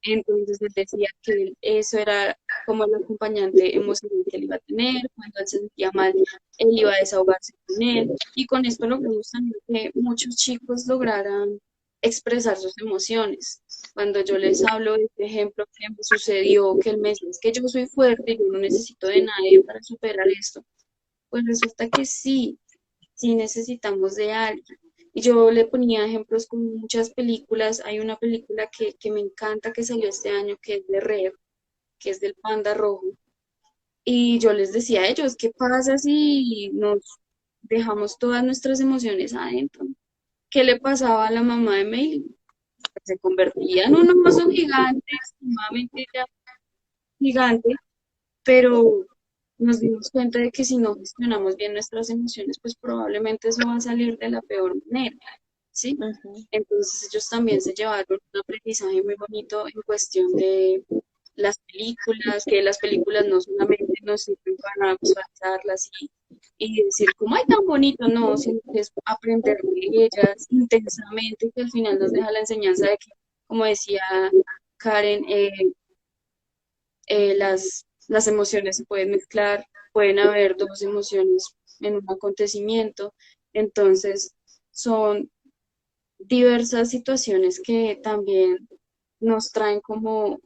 Entonces él decía que eso era como el acompañante emocional que él iba a tener, cuando él se sentía mal, él iba a desahogarse con él. Y con esto logramos también que muchos chicos lograran expresar sus emociones. Cuando yo les hablo de este ejemplo que me sucedió, que él me dice, es que yo soy fuerte, yo no necesito de nadie para superar esto, pues resulta que sí, sí necesitamos de alguien. Y yo le ponía ejemplos con muchas películas. Hay una película que me encanta que salió este año, que es de Red, que es del panda rojo. Y yo les decía a ellos, ¿qué pasa si nos dejamos todas nuestras emociones adentro? ¿Qué le pasaba a la mamá de Meili? Se convertía en un oso gigante, extremadamente ya gigante, pero nos dimos cuenta de que si no gestionamos bien nuestras emociones, pues probablemente eso va a salir de la peor manera, ¿sí? Ujú. Entonces ellos también se llevaron un aprendizaje muy bonito en cuestión de las películas, que las películas no solamente nos sirven para visualizarlas y decir como, ay, tan bonito, no, sino que es aprender de ellas intensamente, que al final nos deja la enseñanza de que, como decía Karen, las emociones se pueden mezclar, pueden haber dos emociones en un acontecimiento. Entonces, son diversas situaciones que también nos traen como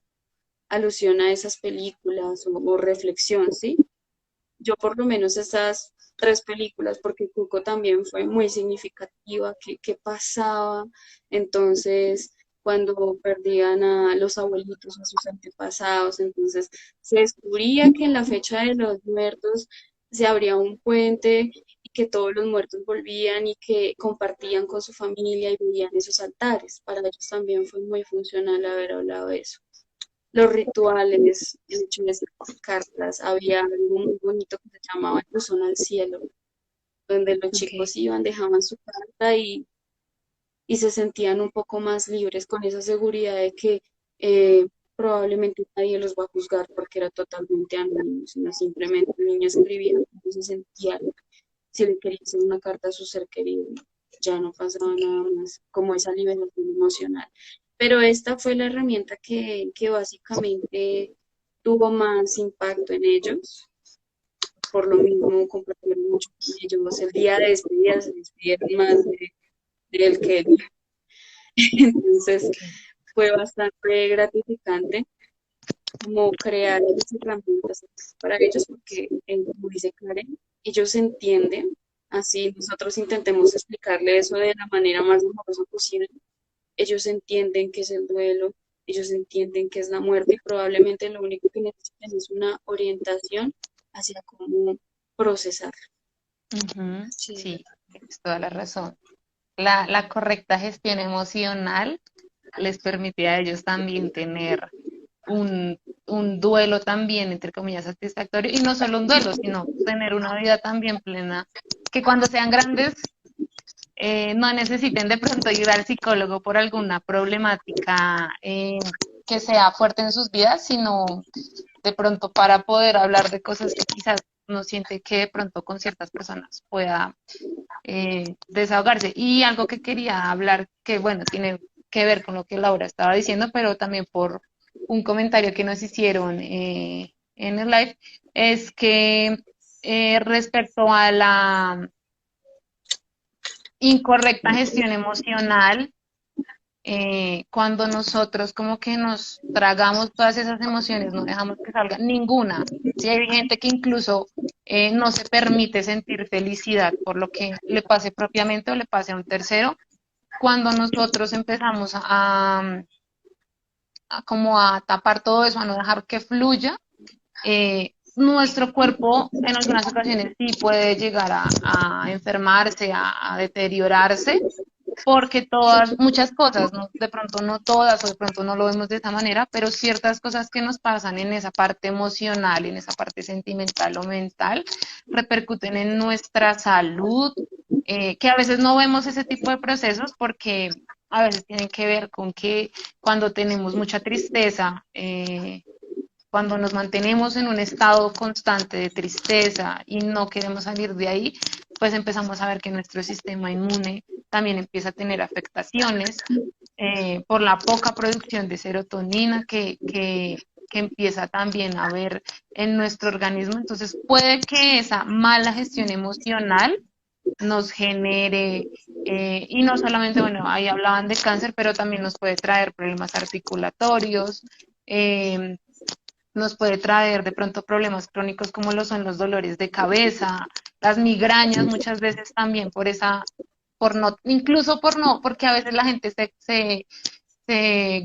alusión a esas películas o reflexión, ¿sí? Yo por lo menos esas tres películas, porque Cuco también fue muy significativa, que pasaba entonces cuando perdían a los abuelitos, a sus antepasados, entonces se descubría que en la fecha de los muertos se abría un puente y que todos los muertos volvían y que compartían con su familia y veían esos altares. Para ellos también fue muy funcional haber hablado de eso. Los rituales, el hecho de escribir cartas, había algo muy bonito que se llamaba el buzón al cielo, donde los Ok. chicos iban, dejaban su carta y se sentían un poco más libres con esa seguridad de que probablemente nadie los va a juzgar porque era totalmente anónimo, sino simplemente el niño escribía cómo se sentía, si le quería hacer una carta a su ser querido, ya no pasaba nada más, como esa liberación emocional. Pero esta fue la herramienta que básicamente tuvo más impacto en ellos, por lo mismo compartieron mucho con ellos. El día de despedida se despidieron más de él que él. Entonces Ok. fue bastante gratificante como crear esas herramientas para ellos, porque, como dice Karen, ellos entienden, así nosotros intentemos explicarle eso de la manera más amorosa posible, ellos entienden qué es el duelo, ellos entienden qué es la muerte y probablemente lo único que necesitan es una orientación hacia cómo procesar. Ujú. Sí, Sí, tienes toda la razón. La correcta gestión emocional les permite a ellos también tener un, un duelo también, entre comillas, satisfactorio, y no solo un duelo, sino tener una vida también plena, que cuando sean grandes no necesiten de pronto ir al psicólogo por alguna problemática que sea fuerte en sus vidas, sino de pronto para poder hablar de cosas que quizás no siente que de pronto con ciertas personas pueda desahogarse. Y algo que quería hablar, que bueno, tiene que ver con lo que Laura estaba diciendo, pero también por un comentario que nos hicieron en el live, es que respecto a la incorrecta gestión emocional, cuando nosotros como que nos tragamos todas esas emociones, no dejamos que salga ninguna. Si hay gente que incluso no se permite sentir felicidad por lo que le pase propiamente o le pase a un tercero, cuando nosotros empezamos a como a tapar todo eso, a no dejar que fluya, nuestro cuerpo en algunas ocasiones sí puede llegar a enfermarse, a deteriorarse, porque todas, muchas cosas, ¿no? De pronto no todas o de pronto no lo vemos de esa manera, pero ciertas cosas que nos pasan en esa parte emocional, en esa parte sentimental o mental, repercuten en nuestra salud, que a veces no vemos ese tipo de procesos porque a veces tienen que ver con que cuando tenemos mucha tristeza, cuando nos mantenemos en un estado constante de tristeza y no queremos salir de ahí, pues empezamos a ver que nuestro sistema inmune también empieza a tener afectaciones por la poca producción de serotonina que empieza también a haber en nuestro organismo. Entonces puede que esa mala gestión emocional nos genere, y no solamente, bueno, ahí hablaban de cáncer, pero también nos puede traer problemas articulatorios, eh, nos puede traer de pronto problemas crónicos como lo son los dolores de cabeza, las migrañas muchas veces también por esa, por no, incluso por no, porque a veces la gente se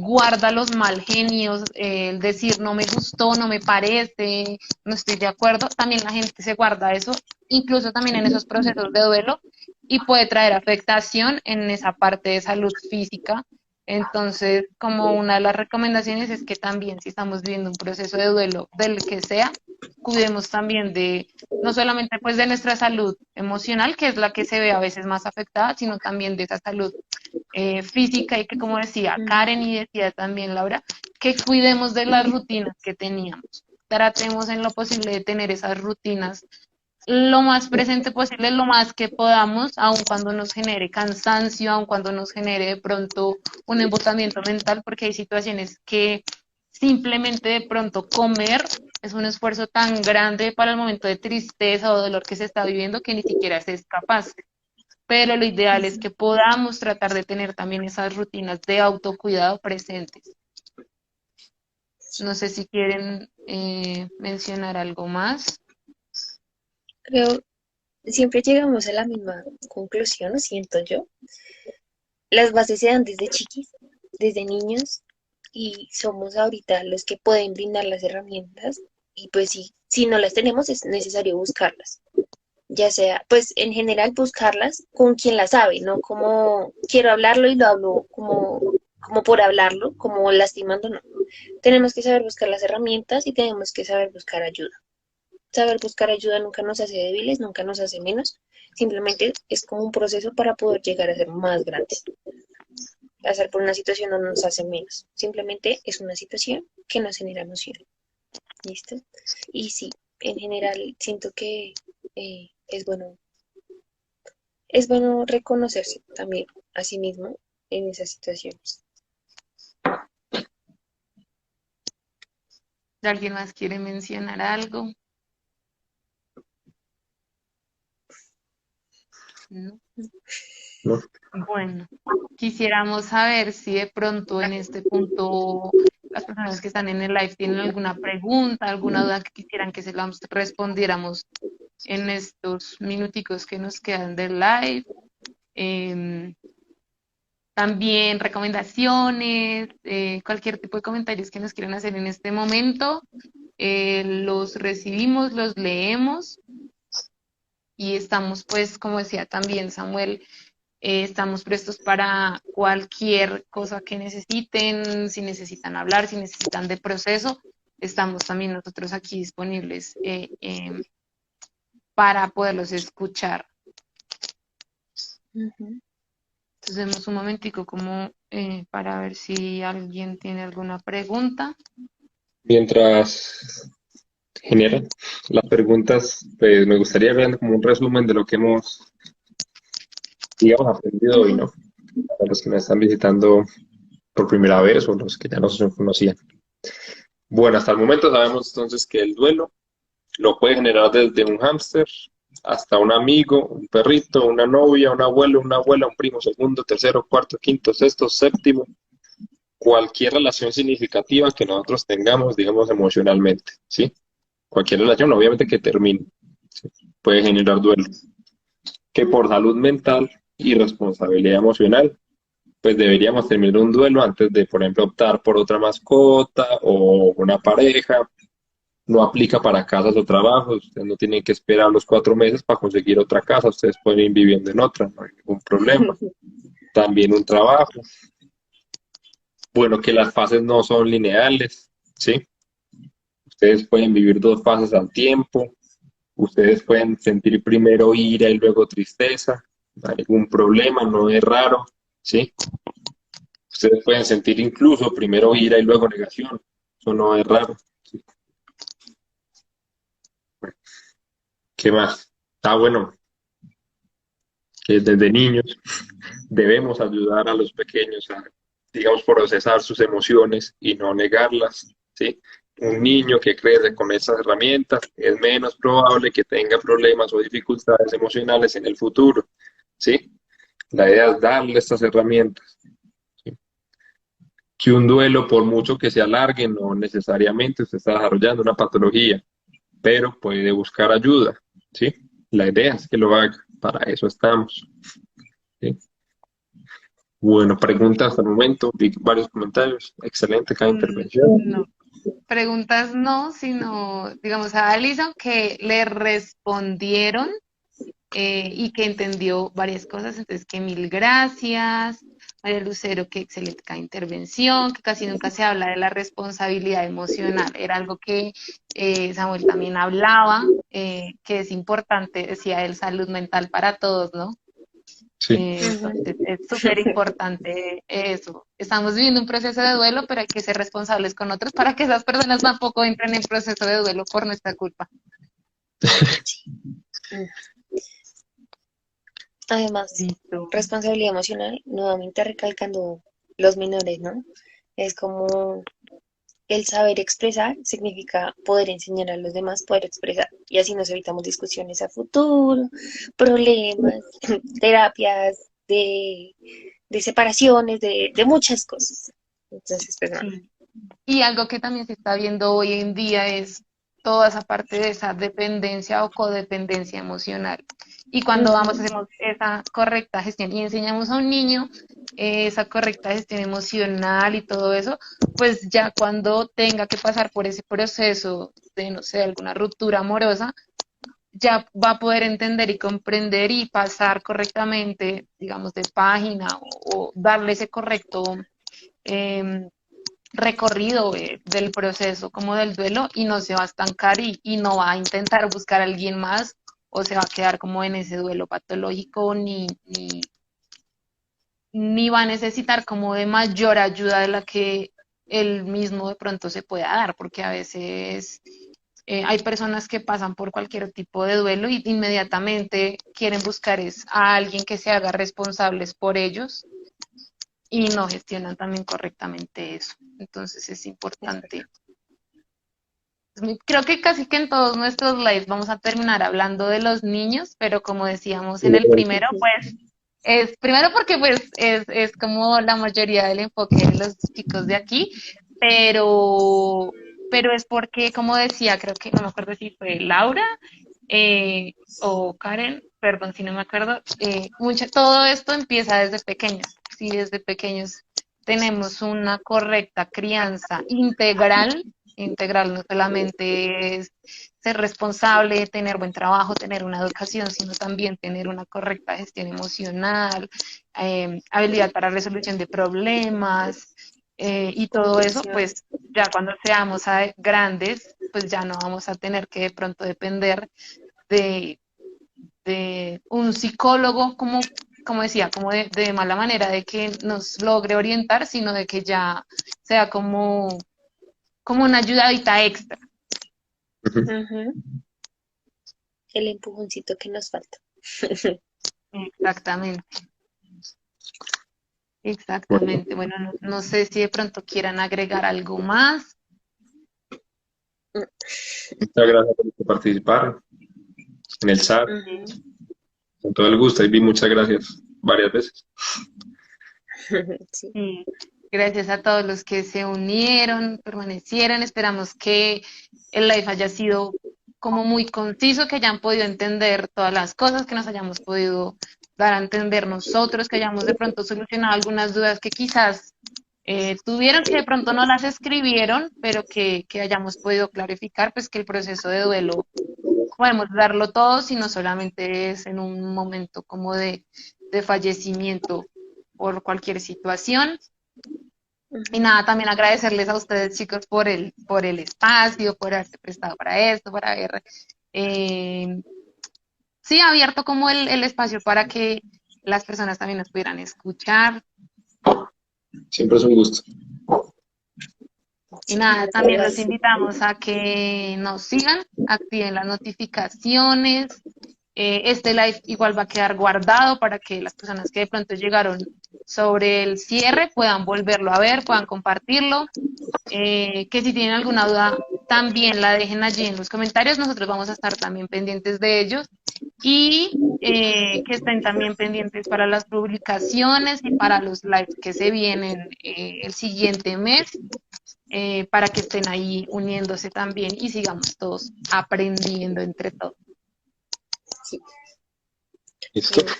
guarda los mal genios, el decir no me gustó, no me parece, no estoy de acuerdo, también la gente se guarda eso, incluso también en esos procesos de duelo y puede traer afectación en esa parte de salud física. Entonces, como una de las recomendaciones es que también si estamos viviendo un proceso de duelo del que sea, cuidemos también de no solamente pues de nuestra salud emocional, que es la que se ve a veces más afectada, sino también de esa salud física y que, como decía Karen y decía también Laura, que cuidemos de las rutinas que teníamos. Tratemos en lo posible de tener esas rutinas lo más presente posible, lo más que podamos, aun cuando nos genere cansancio, aun cuando nos genere de pronto un embotamiento mental, porque hay situaciones que simplemente de pronto comer es un esfuerzo tan grande para el momento de tristeza o dolor que se está viviendo que ni siquiera se es capaz. pero lo ideal es que podamos tratar de tener también esas rutinas de autocuidado presentes. No sé si quieren mencionar algo más. Creo, siempre llegamos a la misma conclusión, siento yo. Las bases se dan desde chiquis, desde niños, y somos ahorita los que pueden brindar las herramientas, y pues si no las tenemos es necesario buscarlas. Ya sea, pues en general buscarlas con quien las sabe, no como quiero hablarlo y lo hablo como por hablarlo, como lastimando, no. Tenemos que saber buscar las herramientas y tenemos que saber buscar ayuda. Saber buscar ayuda nunca nos hace débiles, nunca nos hace menos, simplemente es como un proceso para poder llegar a ser más grandes. Pasar por una situación no nos hace menos, simplemente es una situación que nos genera emoción. ¿Listo? Y sí, en general siento que es bueno reconocerse también a sí mismo en esas situaciones. ¿Alguien más quiere mencionar algo? ¿No? ¿no? Bueno, quisiéramos saber si de pronto en este punto las personas que están en el live tienen alguna pregunta, alguna duda que quisieran que se las respondiéramos en estos minuticos que nos quedan del live. Em, También recomendaciones, cualquier tipo de comentarios que nos quieran hacer en este momento, los recibimos, los leemos y estamos, pues, como decía también Samuel, estamos prestos para cualquier cosa que necesiten, si necesitan hablar, si necesitan de proceso, estamos también nosotros aquí disponibles para poderlos escuchar. Ujú. Entonces, demos un momentico como para ver si alguien tiene alguna pregunta. Mientras generan las preguntas, pues me gustaría ver como un resumen de lo que hemos, digamos, aprendido hoy, ¿no? Para los que me están visitando por primera vez o los que ya nos conocían. Bueno, hasta el momento sabemos entonces que el duelo lo puede generar desde un hámster hasta un amigo, un perrito, una novia, un abuelo, una abuela, un primo, segundo, tercero, cuarto, quinto, sexto, séptimo, cualquier relación significativa que nosotros tengamos, digamos, emocionalmente, ¿sí? Cualquier relación, obviamente que termine, ¿sí? Puede generar duelo. Que por salud mental y responsabilidad emocional, pues deberíamos terminar un duelo antes de, por ejemplo, optar por otra mascota o una pareja. No aplica para casas o trabajos. Ustedes no tienen que esperar los 4 meses para conseguir otra casa. Ustedes pueden ir viviendo en otra, no hay ningún problema. También un trabajo. Bueno, que las fases no son lineales, ¿sí? Ustedes pueden vivir 2 fases al tiempo. Ustedes pueden sentir primero ira y luego tristeza. No hay ningún problema, no es raro, ¿sí? Ustedes pueden sentir incluso primero ira y luego negación. Eso no es raro. ¿Sí? ¿Qué más? Bueno, que desde niños debemos ayudar a los pequeños a, digamos, procesar sus emociones y no negarlas, ¿sí? Un niño que crece con esas herramientas es menos probable que tenga problemas o dificultades emocionales en el futuro, ¿sí? La idea es darle estas herramientas, ¿sí? Que un duelo, por mucho que se alargue, no necesariamente usted está desarrollando una patología, pero puede buscar ayuda, ¿sí? La idea es que lo haga, para eso estamos, ¿sí? Bueno, preguntas hasta el momento, vi varios comentarios, excelente cada intervención. No, preguntas no, sino, digamos, a Alison que le respondieron y que entendió varias cosas, entonces que mil gracias. María Lucero, que excelente cada intervención, que casi nunca se habla de la responsabilidad emocional, era algo que Samuel también hablaba, que es importante, decía él, salud mental para todos, ¿no? Sí, Ujú. Entonces es súper importante eso. Estamos viviendo un proceso de duelo, pero hay que ser responsables con otros para que esas personas tampoco entren en proceso de duelo por nuestra culpa. Mm. Además, Listo. responsabilidad emocional, nuevamente recalcando los menores, ¿no? Es como el saber expresar significa poder enseñar a los demás, poder expresar. Y así nos evitamos discusiones a futuro, problemas, terapias de separaciones, de muchas cosas. Entonces, pues nada. Sí. Y algo que también se está viendo hoy en día es toda esa parte de esa dependencia o codependencia emocional. Y cuando vamos, Ujú, hacemos esa correcta gestión y enseñamos a un niño esa correcta gestión emocional y todo eso, pues ya cuando tenga que pasar por ese proceso de, no sé, alguna ruptura amorosa, ya va a poder entender y comprender y pasar correctamente, digamos, de página o darle ese correcto eh, recorrido del proceso como del duelo y no se va a estancar y no va a intentar buscar a alguien más o se va a quedar como en ese duelo patológico ni va a necesitar como de mayor ayuda de la que él mismo de pronto se pueda dar, porque a veces hay personas que pasan por cualquier tipo de duelo y inmediatamente quieren buscar es a alguien que se haga responsables por ellos y no gestionan también correctamente eso. Entonces es importante. Creo que casi que en todos nuestros lives vamos a terminar hablando de los niños, pero como decíamos en el primero, pues es primero porque pues es como la mayoría del enfoque de los chicos de aquí, pero es porque, como decía, creo que no me acuerdo si fue Laura o Karen, perdón si no me acuerdo, todo esto empieza desde pequeños. Si desde pequeños tenemos una correcta crianza integral no solamente es ser responsable, tener buen trabajo, tener una educación, sino también tener una correcta gestión emocional, habilidad para resolución de problemas y todo eso, comunicación. pues ya cuando seamos grandes, pues ya no vamos a tener que de pronto depender de, de un psicólogo, como decía, como de mala manera, de que nos logre orientar, sino de que ya sea como una ayudadita extra. Ujú. Ujú, el empujoncito que nos falta. Exactamente, Bueno, exactamente. Bueno, no sé si de pronto quieran agregar algo más. muchas gracias por participar en el chat, Ujú. con todo el gusto, y vi muchas gracias varias veces. Sí. Y gracias a todos los que se unieron, permanecieron. Esperamos que el live haya sido como muy conciso, que hayan podido entender todas las cosas, que nos hayamos podido dar a entender nosotros, que hayamos de pronto solucionado algunas dudas que quizás tuvieron, que de pronto no las escribieron, pero que hayamos podido clarificar, pues que el proceso de duelo podemos darlo todo, si no solamente es en un momento como de fallecimiento por cualquier situación. Y Ujú. nada, también agradecerles a ustedes, chicos, por el espacio, por haberse prestado para esto, por haber, eh, sí, abierto como el espacio para que las personas también nos pudieran escuchar. Siempre es un gusto. Y Sí, nada, muchas también los gracias. invitamos a que nos sigan, activen las notificaciones. Este live igual va a quedar guardado para que las personas que de pronto llegaron sobre el cierre puedan volverlo a ver, puedan compartirlo. Que si tienen alguna duda, también la dejen allí en los comentarios. Nosotros vamos a estar también pendientes de ellos y que estén también pendientes para las publicaciones y para los lives que se vienen el siguiente mes, para que estén ahí uniéndose también y sigamos todos aprendiendo entre todos. Sí, ¿Listo? bueno,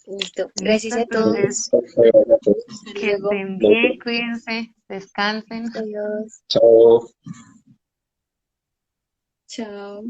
listo. Listo, Gracias a entonces todos. Hasta que luego. estén bien, cuídense, descansen. Adiós. Chao. chao.